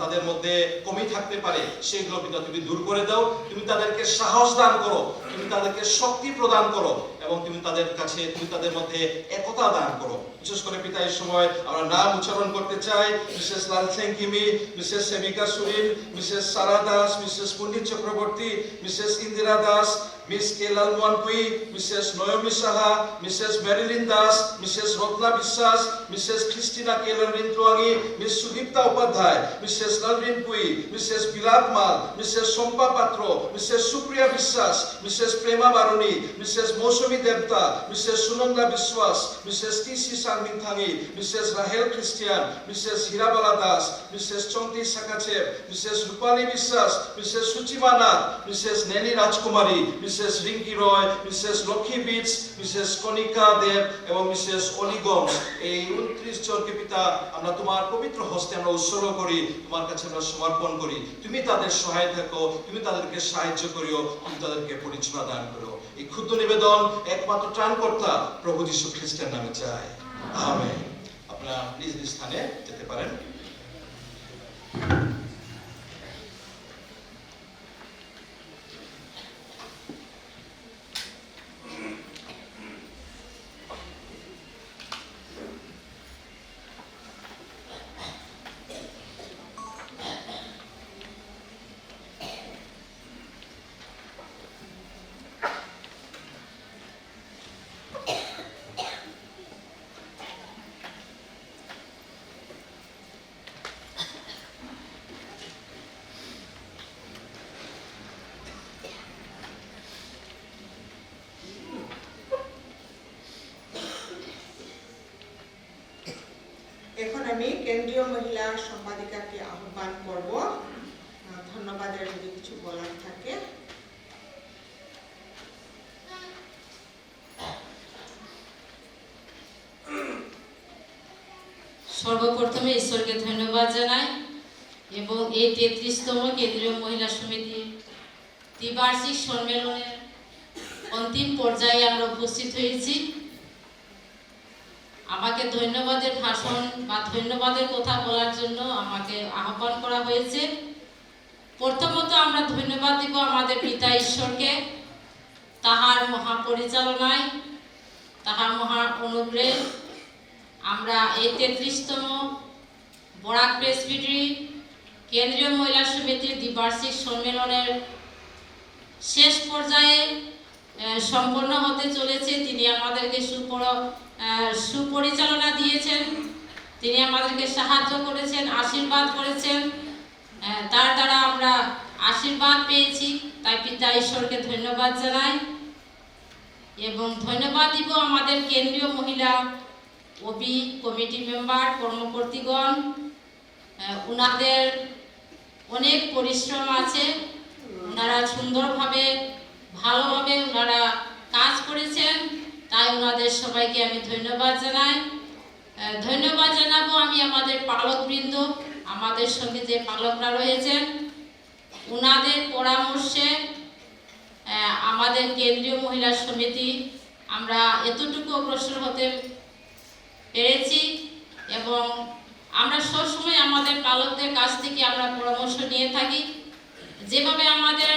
[SPEAKER 8] তাদের মধ্যে কমি থাকতে পারে, সেগুলো পিতা তুমি দূর করে দাও। তুমি তাদেরকে সাহস দান করো, তুমি তাদেরকে শক্তি প্রদান করো এবং তুমি তাদের কাছে, তুমি তাদের মধ্যে একতা দান করো। বিশেষ করে পিতা, এই সময় আমরা নাম উচ্চারণ করতে চাই। Mrs Lalsen Kimi, Mrs Semika Surin, Mrs Sara Das, Mrs Pandit Chakraborty, Mrs Indira Das, Miss Kelal Manpui, Mrs Naomi Saha, Mrs Marilyn Das, Mrs Ratna Biswas, Mrs Christina Kelar Rintuagi, Miss Sudipta Upadhyay, Mrs Lalrin Pui, Mrs বিলাত মাল, মিসেস শম্পা পাত্র, Mrs Supriya Biswas, Mrs Prema Baruni, Mrs Mousumi দেবতা, Mrs Sunanda Biswas, Mrs TC Sangmin Thangi, Mrs Rahel Christian, Mrs Hirabala Das, Mrs Chonti Sakacheb, Mrs Rupali Biswas, Mrs Suchima Nath, Mrs Neni Rajkumari, Mrs Rinki Roy, Mrs Lakshmi Bits, Mrs Kanika Deb এবং Mrs Aliganj. এই 29 জনকে পিতা আমরা তোমার পবিত্র হস্তে আমরা উৎসর্গ করি, তোমার কাছে আমরা সমর্পণ করি। তুমি তাদের সহায় থাকো, তুমি তাদেরকে সাহায্য করিও, তুমি তাদেরকে পরিচালনা দান করো। এই ক্ষুদ্র নিবেদন একমাত্র ত্রাণকর্তা প্রভু যীশু খ্রিস্টের নামে চাই, আমেন। আপনারা নিজ নিজ স্থানে যেতে পারেন।
[SPEAKER 2] এখন আমি কেন্দ্রীয় মহিলা সম্পাদিকাকে আহ্বান করব, ধন্যবাদের যদি কিছু বলার থাকে।
[SPEAKER 4] সর্বপ্রথমে ঈশ্বরকে ধন্যবাদ জানাই এবং এই 33তম কেন্দ্রীয় মহিলা সমিতি দ্বিবার্ষিক সম্মেলনের অন্তিম পর্যায়ে আমরা উপস্থিত হয়েছি। আমাকে ধন্যবাদের ভাষণ বা ধন্যবাদের কথা বলার জন্য আমাকে আহ্বান করা হয়েছে। প্রথমত আমরা ধন্যবাদ দিব আমাদের পিতা ঈশ্বরকে, তাহার মহাপরিচালনায়, তাহার মহা অনুগ্রহে আমরা এই 33তম বরাক প্রেসবিটারি কেন্দ্রীয় মহিলা সমিতির দ্বিবার্ষিক সম্মেলনের শেষ পর্যায়ে সম্পন্ন হতে চলেছে। তিনি আমাদেরকে সুপরিচালনা দিয়েছেন, তিনি আমাদেরকে সাহায্য করেছেন, আশীর্বাদ করেছেন, তার দ্বারা আমরা আশীর্বাদ পেয়েছি। তাই পিতা ঈশ্বরকে ধন্যবাদ জানাই এবং ধন্যবাদ দিব আমাদের কেন্দ্রীয় মহিলা ওবি কমিটি মেম্বার কর্মকর্তীগণ, ওনাদের অনেক পরিশ্রম আছে, ওনারা সুন্দরভাবে ভালোভাবে ওনারা কাজ করেছেন, তাই ওনাদের সবাইকে আমি ধন্যবাদ জানাই। ধন্যবাদ জানাবো আমি আমাদের পালকবৃন্দ, আমাদের সঙ্গে যে পালকরা রয়েছেন ওনাদের পরামর্শে আমাদের কেন্দ্রীয় মহিলা সমিতি আমরা এতটুকু অগ্রসর হতে পেরেছি এবং আমরা সবসময় আমাদের পালকদের কাছ থেকে আমরা পরামর্শ নিয়ে থাকি। যেভাবে আমাদের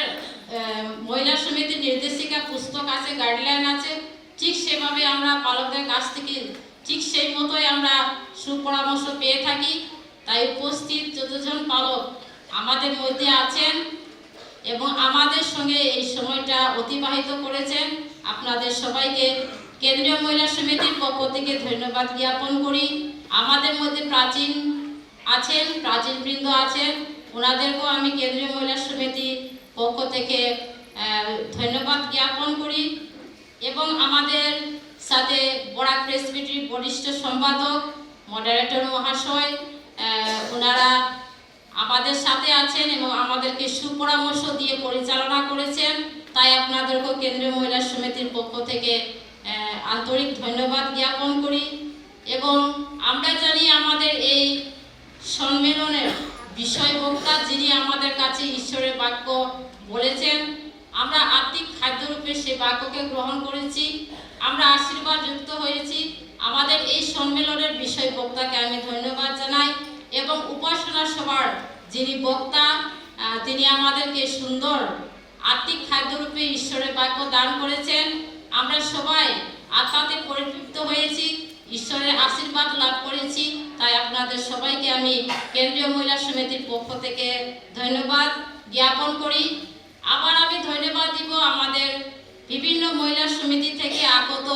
[SPEAKER 4] মহিলা সমিতির নির্দেশিকা পুস্তক আছে, গাইডলাইন আছে, ঠিক সেভাবে আমরা পালকদের কাছ থেকে ঠিক সেই মতোই আমরা সুপরামর্শ পেয়ে থাকি। তাই উপস্থিত যতজন পালক আমাদের মধ্যে আছেন এবং আমাদের সঙ্গে এই সময়টা অতিবাহিত করেছেন, আপনাদের সবাইকে কেন্দ্রীয় মহিলা সমিতির পক্ষ থেকে ধন্যবাদ জ্ঞাপন করি। আমাদের মধ্যে প্রাচীনবৃন্দ আছেন, ওনাদেরকেও আমি কেন্দ্রীয় মহিলা সমিতির পক্ষ থেকে ধন্যবাদ জ্ঞাপন করি এবং আমাদের সাথে বরাক প্রেসবিটির বরিষ্ঠ সম্পাদক মডারেটর মহাশয় ওনারা আমাদের সাথে আছেন এবং আমাদেরকে সুপরামর্শ দিয়ে পরিচালনা করেছেন, তাই আপনাদেরকেও কেন্দ্রীয় মহিলা সমিতির পক্ষ থেকে আন্তরিক ধন্যবাদ জ্ঞাপন করি। এবং আমরা জানি আমাদের এই সম্মেলনের বিষয়বক্তা যিনি আমাদের কাছে ঈশ্বরের বাক্য বলেছেন, আমরা আত্মিক খাদ্যরূপে সেই বাক্যকে গ্রহণ করেছি, আমরা আশীর্বাদ যুক্ত হয়েছি। আমাদের এই সম্মেলনের বিষয় বক্তাকে আমি ধন্যবাদ জানাই এবং উপাসনা সভার যিনি বক্তা তিনি আমাদেরকে সুন্দর আত্মিক খাদ্যরূপে ঈশ্বরের বাক্য দান করেছেন। আমরা সবাই আত্মাতে পরিতৃপ্ত হয়েছি, ঈশ্বরের আশীর্বাদ লাভ করেছি, তাই আপনাদের সবাইকে আমি কেন্দ্রীয় মহিলা সমিতির পক্ষ থেকে ধন্যবাদ জ্ঞাপন করি। আবার আমি ধন্যবাদ দিব আমাদের বিভিন্ন মহিলা সমিতি থেকে আগত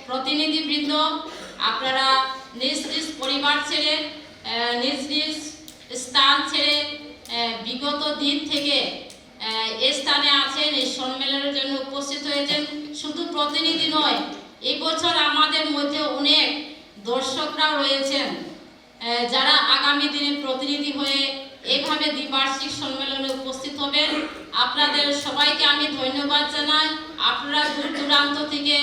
[SPEAKER 4] প্রতিনিধিবৃন্দ। আপনারা নিজ নিজ পরিবার ছেড়ে নিজ নিজ স্থান ছেড়ে বিগত দিন থেকে এই স্থানে আছেন, এই সম্মেলনের জন্য উপস্থিত হয়েছেন। শুধু প্রতিনিধি নয়, এই বছর আমাদের মধ্যে অনেক দর্শকরা রয়েছেন যারা আগামী দিনে প্রতিনিধি হয়ে এইভাবে দ্বিবার্ষিক সম্মেলনে উপস্থিত হবেন। আপনাদের সবাইকে আমি ধন্যবাদ জানাই। আপনারা দূর দূরান্ত থেকে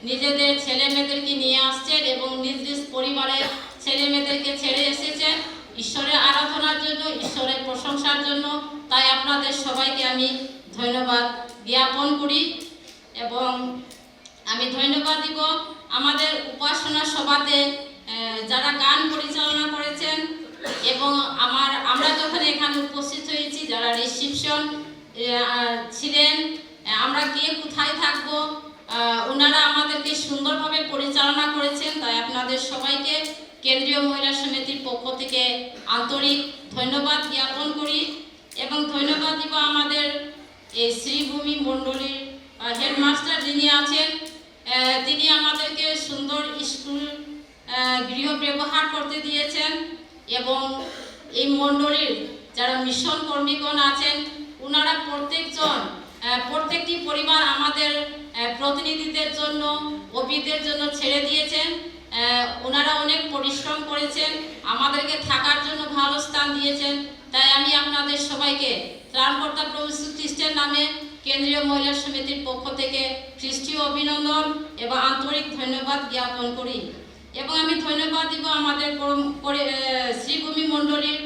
[SPEAKER 4] নিজেদের ছেলে মেয়েদেরকে নিয়ে আসছেন এবং নিজ নিজ পরিবারের ছেলে মেয়েদেরকে ছেড়ে এসেছেন ঈশ্বরের আরাধনার জন্য, ঈশ্বরের প্রশংসার জন্য, তাই আপনাদের সবাইকে আমি ধন্যবাদ জ্ঞাপন করি। এবং আমি ধন্যবাদ দিব আমাদের উপাসনা সভাতে যারা গান পরিচালনা করেছেন এবং আমরা যখন এখানে উপস্থিত হয়েছি যারা রিসিপশন ছিলেন, আমরা কে কোথায় থাকবো, ওনারা আমাদেরকে সুন্দরভাবে পরিচালনা করেছেন, তাই আপনাদের সবাইকে কেন্দ্রীয় মহিলা সমিতির পক্ষ থেকে আন্তরিক ধন্যবাদ জ্ঞাপন করি। এবং ধন্যবাদ দিব আমাদের এই শ্রীভূমি মণ্ডলীর হেডমাস্টার যিনি আছেন, তিনি আমাদেরকে সুন্দর স্কুল গৃহ ব্যবহার করতে দিয়েছেন এবং এই মণ্ডলীর যারা মিশন কর্মীগণ আছেন ওনারা প্রত্যেকটি পরিবার আমাদের প্রতিনিধিদের জন্য অবিদের জন্য ছেড়ে দিয়েছেন। ওনারা অনেক পরিশ্রম করেছেন, আমাদেরকে থাকার জন্য ভালো স্থান দিয়েছেন, তাই আমি আপনাদের সবাইকে ত্রাণকর্তা প্রভু যীশু খ্রিস্টের নামে কেন্দ্রীয় মহিলা সমিতির পক্ষ থেকে খ্রিস্টীয় অভিনন্দন এবং আন্তরিক ধন্যবাদ জ্ঞাপন করি। এবং আমি ধন্যবাদ দিব আমাদের শ্রীভূমি মণ্ডলীর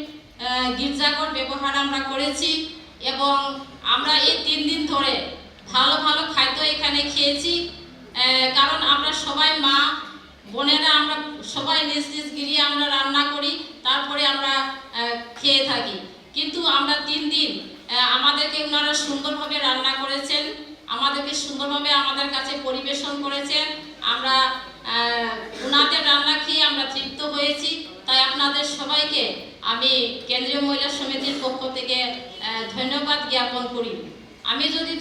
[SPEAKER 4] গির্জাঘর ব্যবহার আমরা করেছি এবং আমরা এই 3 দিন ধরে ভালো ভালো খাদ্য এখানে খেয়েছি, কারণ আমরা সবাই মা বোনেরা আমরা সবাই নিজ নিজ গৃহে আমরা রান্না করি, তারপরে আমরা খেয়ে থাকি। কিন্তু আমরা 3 দিন আমাদেরকে ওনারা সুন্দরভাবে রান্না করেছেন, আমাদেরকে সুন্দরভাবে আমাদের কাছে পরিবেশন করেছেন, আমরা ওনাদের রান্না খেয়ে আমরা তৃপ্ত হয়েছি। তাই আপনাদের সবাইকে আমি কেন্দ্রীয় মহিলা সমিতির পক্ষ থেকে ধন্যবাদ জ্ঞাপন করি। আমি যদি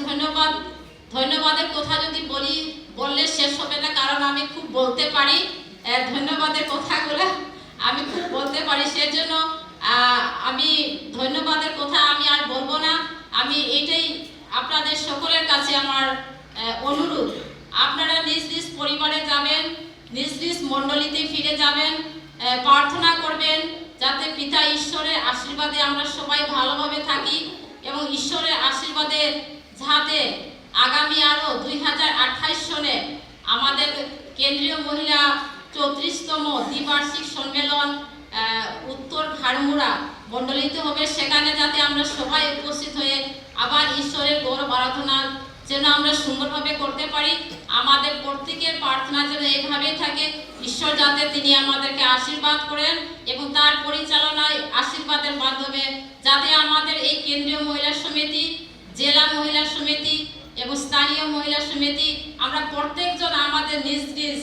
[SPEAKER 4] ধন্যবাদের কথা যদি বললে শেষ হবে না, কারণ আমি খুব বলতে পারি, ধন্যবাদের কথাগুলো আমি খুব বলতে পারি, সেজন্য আমি ধন্যবাদের কথা আমি আর বলবো না। আমি এইটাই আপনাদের সকলের কাছে আমার অনুরোধ, আপনারা নিজ নিজ পরিবারে যাবেন, নিজ নিজ মণ্ডলীতে ফিরে যাবেন, প্রার্থনা করবেন যাতে পিতা ঈশ্বরের আশীর্বাদে আমরা সবাই ভালোভাবে থাকি এবং ঈশ্বরের আশীর্বাদে যাতে আগামী আরও 2028 সনে আমাদের কেন্দ্রীয় মহিলা 34তম দ্বিবার্ষিক সম্মেলন উত্তর ঘাড়মুড়া মণ্ডলীতে হবে, সেখানে যাতে আমরা সবাই উপস্থিত হয়ে আবার ঈশ্বরের গৌরব আরাধনা যেন আমরা সুন্দরভাবে করতে পারি। আমাদের প্রত্যেকের প্রার্থনা যেন এইভাবেই থাকে, ঈশ্বর যাতে তিনি আমাদেরকে আশীর্বাদ করেন এবং তার পরিচালনায় আশীর্বাদের মাধ্যমে যাতে আমাদের এই কেন্দ্রীয় মহিলা সমিতি, জেলা মহিলা সমিতি এবং স্থানীয় মহিলা সমিতি আমরা প্রত্যেকজন আমাদের নিজ নিজ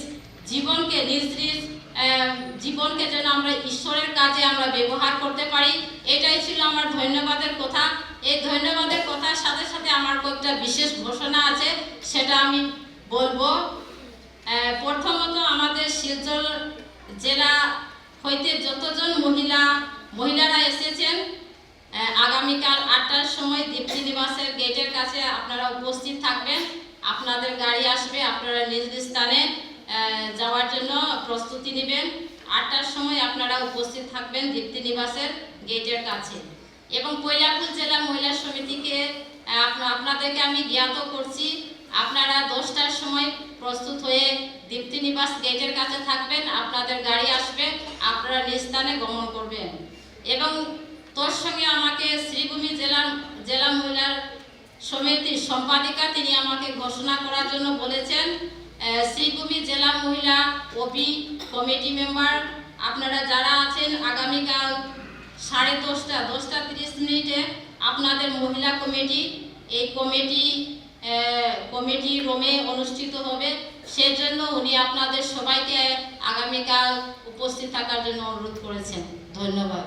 [SPEAKER 4] জীবনকে যেন আমরা ঈশ্বরের কাজে আমরা ব্যবহার করতে পারি। এটাই ছিল আমার ধন্যবাদের কথা। এই ধন্যবাদের কথার সাথে সাথে আমার কয়েকটা বিশেষ ঘোষণা আছে, সেটা আমি বলবো। প্রথমত, আমাদের শিলচর জেলা হইতে যতজন মহিলারা এসেছেন আগামীকাল 8টার সময় দীপ্তি নিবাসের গেটের কাছে আপনারা উপস্থিত থাকবেন। আপনাদের গাড়ি আসবে, আপনারা নিজ নিজ স্থানে যাওয়ার জন্য প্রস্তুতি নেবেন। 8টার সময় আপনারা উপস্থিত থাকবেন দীপ্তি নিবাসের গেটের কাছে। এবং কৈলাপুর জেলা মহিলা সমিতিকে আপনাদেরকে আমি জ্ঞাত করছি, আপনারা 10টার সময় প্রস্তুত হয়ে দীপ্তি নিবাস গেটের কাছে থাকবেন। আপনাদের গাড়ি আসবে, আপনারা নিজ স্থানে গমন করবেন। এবং তোর সঙ্গে আমাকে শ্রীভূমি জেলা মহিলা সমিতির সম্পাদিকা তিনি আমাকে ঘোষণা করার জন্য বলেছেন। শ্রীভূমি জেলা মহিলা ওপি কমিটি মেম্বার আপনারা যারা আছেন, আগামীকাল 10:30 আপনাদের মহিলা কমিটি এই কমিটি রুমে অনুষ্ঠিত হবে। সেজন্য উনি আপনাদের সবাইকে আগামীকাল উপস্থিত থাকার জন্য অনুরোধ করেছেন। ধন্যবাদ।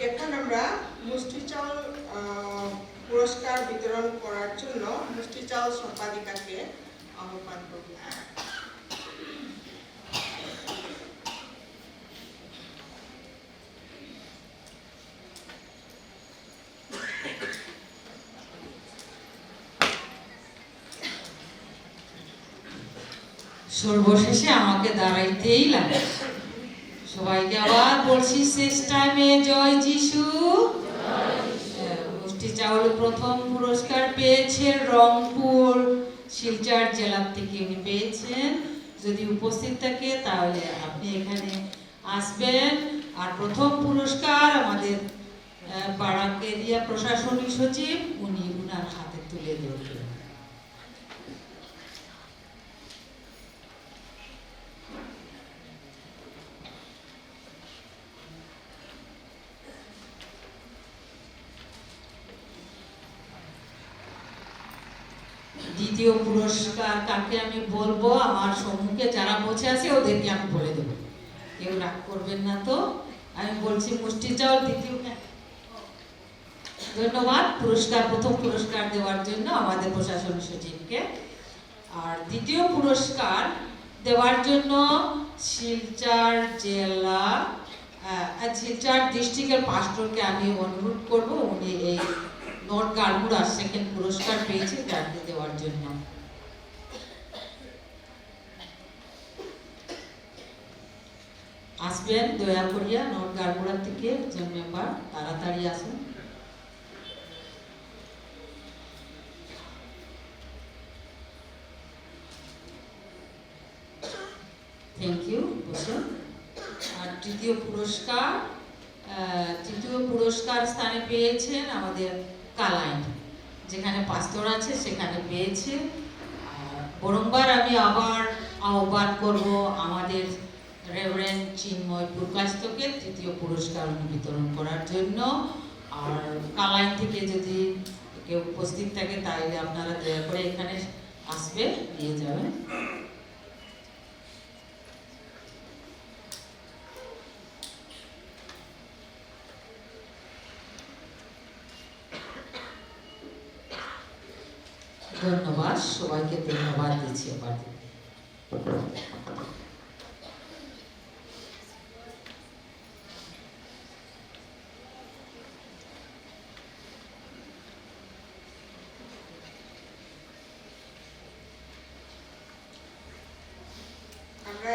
[SPEAKER 2] এখন আমরা মুষ্টি চাউল পুরস্কার বিতরণ করার জন্য মুষ্টি চাউল সম্পাদিকাকে আহ্বান করব।
[SPEAKER 9] সর্বশেষে আমাকে দাঁড়াইতেই লাগে। সবাইকে আবার বলছি শেষ টাইমে জয় যিশু। মুষ্টি চাউল প্রথম পুরস্কার পেয়েছেন রংপুর শিলচর জেলা থেকে উনি পেয়েছেন। যদি উপস্থিত থাকে তাহলে আপনি এখানে আসবেন। আর প্রথম পুরস্কার আমাদের পাড়া এরিয়া প্রশাসনিক সচিব উনি উনার হাতে তুলে দেবেন। দ্বিতীয় পুরস্কার কাকে আমি বলবো, আমার সম্মুখে যারা বসে আছে ওদেরকে আমি বলে দেবো, কেউ রাগ করবেন না তো। আমি বলছি মুষ্টি চাউল দ্বিতীয়। ধন্যবাদ প্রথম পুরস্কার দেওয়ার জন্য আমাদের প্রশাসন সচিবকে। আর দ্বিতীয় পুরস্কার দেওয়ার জন্য শিলচর ডিস্ট্রিক্টের পাস্টরকে আমি অনুরোধ করব, উনি এই নর্থ গাড়মুড়া সেকেন্ড পুরস্কার পেয়েছে তাকে দেওয়ার জন্য। আসবেন দয়া করিয়া নর্থ গাড়মুড়া থেকে একজন মেম্বার, তাড়াতাড়ি আসুন। Thank you. বসুন। আর তৃতীয় পুরস্কার স্থানে পেয়েছেন আমাদের কালাইন, যেখানে পাস্তর আছে সেখানে পেয়েছে। বরংবার আমি আবার আহ্বান করব আমাদের রেভারেন্ড চিন্ময় প্রকাশকে তৃতীয় পুরস্কার বিতরণ করার জন্য। আর কালাইন থেকে যদি কেউ উপস্থিত থাকে তাহলে আপনারা দয়া করে এখানে আসবে, নিয়ে যাবেন। ধন্যবাদ, সবাইকে ধন্যবাদ দিচ্ছি।
[SPEAKER 2] আমরা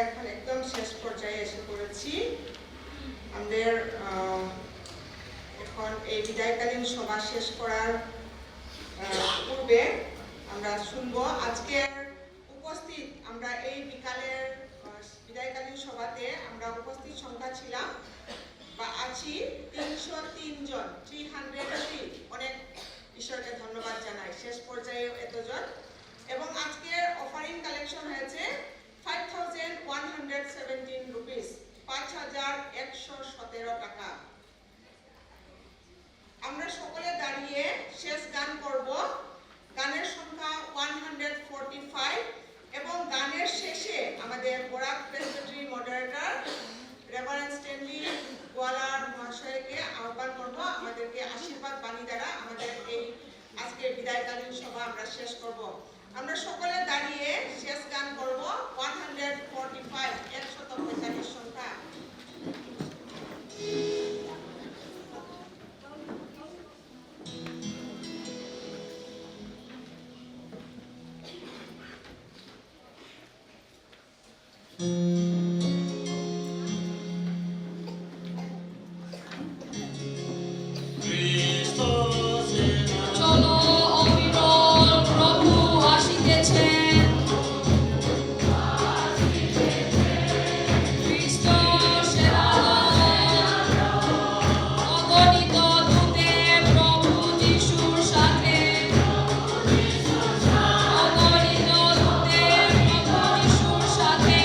[SPEAKER 2] এখন একদম শেষ পর্যায়ে এসে পড়েছি। আমাদের এখন এই বিদায়কালীন সভা শেষ করার পূর্বে আমরা শুনবো আজকের উপস্থিত, আমরা এই বিকালের বিদায়কালীন সভাতে আমরা উপস্থিত সংখ্যা ছিলাম বা আছি 303 জন, 303। অনেক ঈশ্বরকে ধন্যবাদ জানাই, শেষ পর্যায়ে এতজন। এবং আজকের অফারিং কালেকশন হয়েছে 5,117 রুপিস, 5,117 টাকা। আমরা সকলে দাঁড়িয়ে শেষ গান করব। গানের সংখ্যা 145 এবং গানের শেষে আমাদের বরাক প্রেসবিটারি মডারেটর রেভারেন্ড স্ট্যানলি গোয়ালার মহাশয়কে আহ্বান করব আমাদেরকে আশীর্বাদ বাণী দ্বারা আমাদের এই আজকের বিদায়কালীন সভা আমরা শেষ করব। আমরা সকলে দাঁড়িয়ে শেষ গান করব 145, 145 সংখ্যা।
[SPEAKER 3] চলো অবিরল প্রভু আসিতেছেন, খ্রিস্ট সেরা অগণিত দূতে প্রভু যিশুর সাথে, অগণিত দূতে প্রভু যিশুর সাথে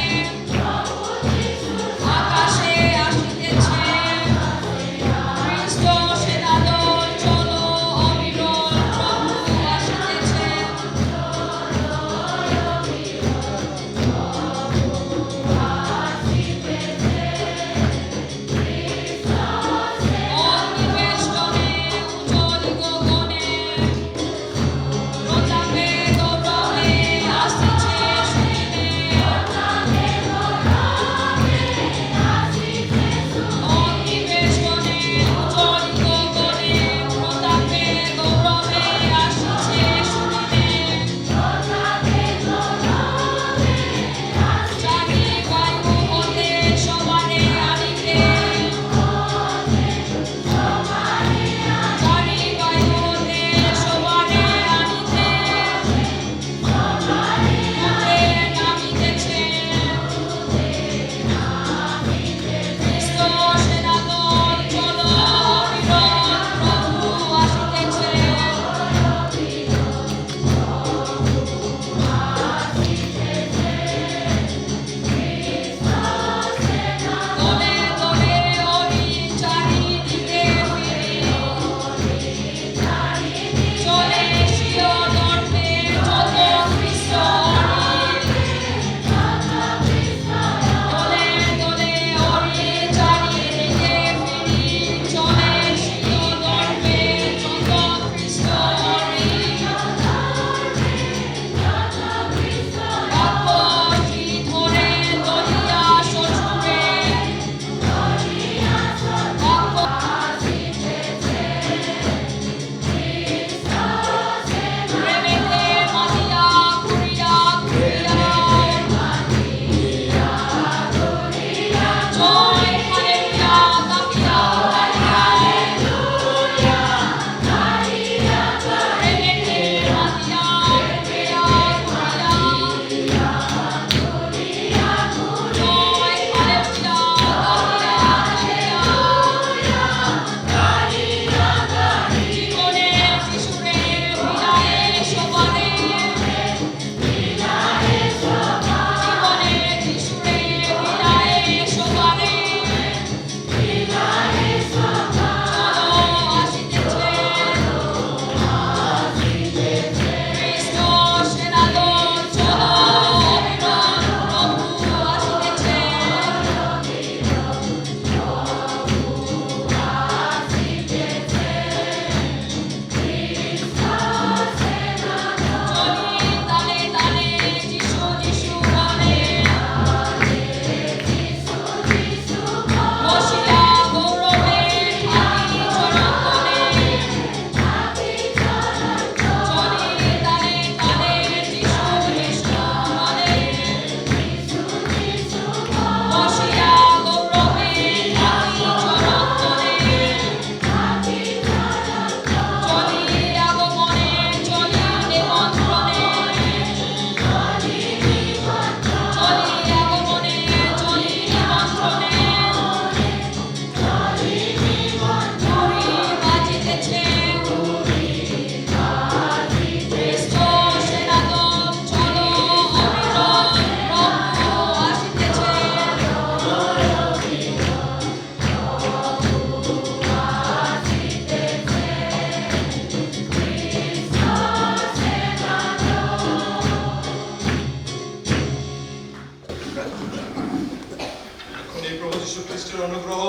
[SPEAKER 8] সেই প্রভু যীশু খ্রিস্টের অনুগ্রহ,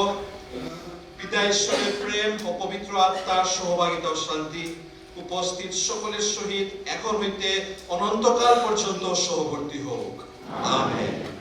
[SPEAKER 8] পিতা ঈশ্বরের প্রেম ও পবিত্র আত্মার সহভাগিতা ও শান্তি উপস্থিত সকলের সহিত এখন হইতে অনন্তকাল পর্যন্ত সহবর্তী হোক। আমেন।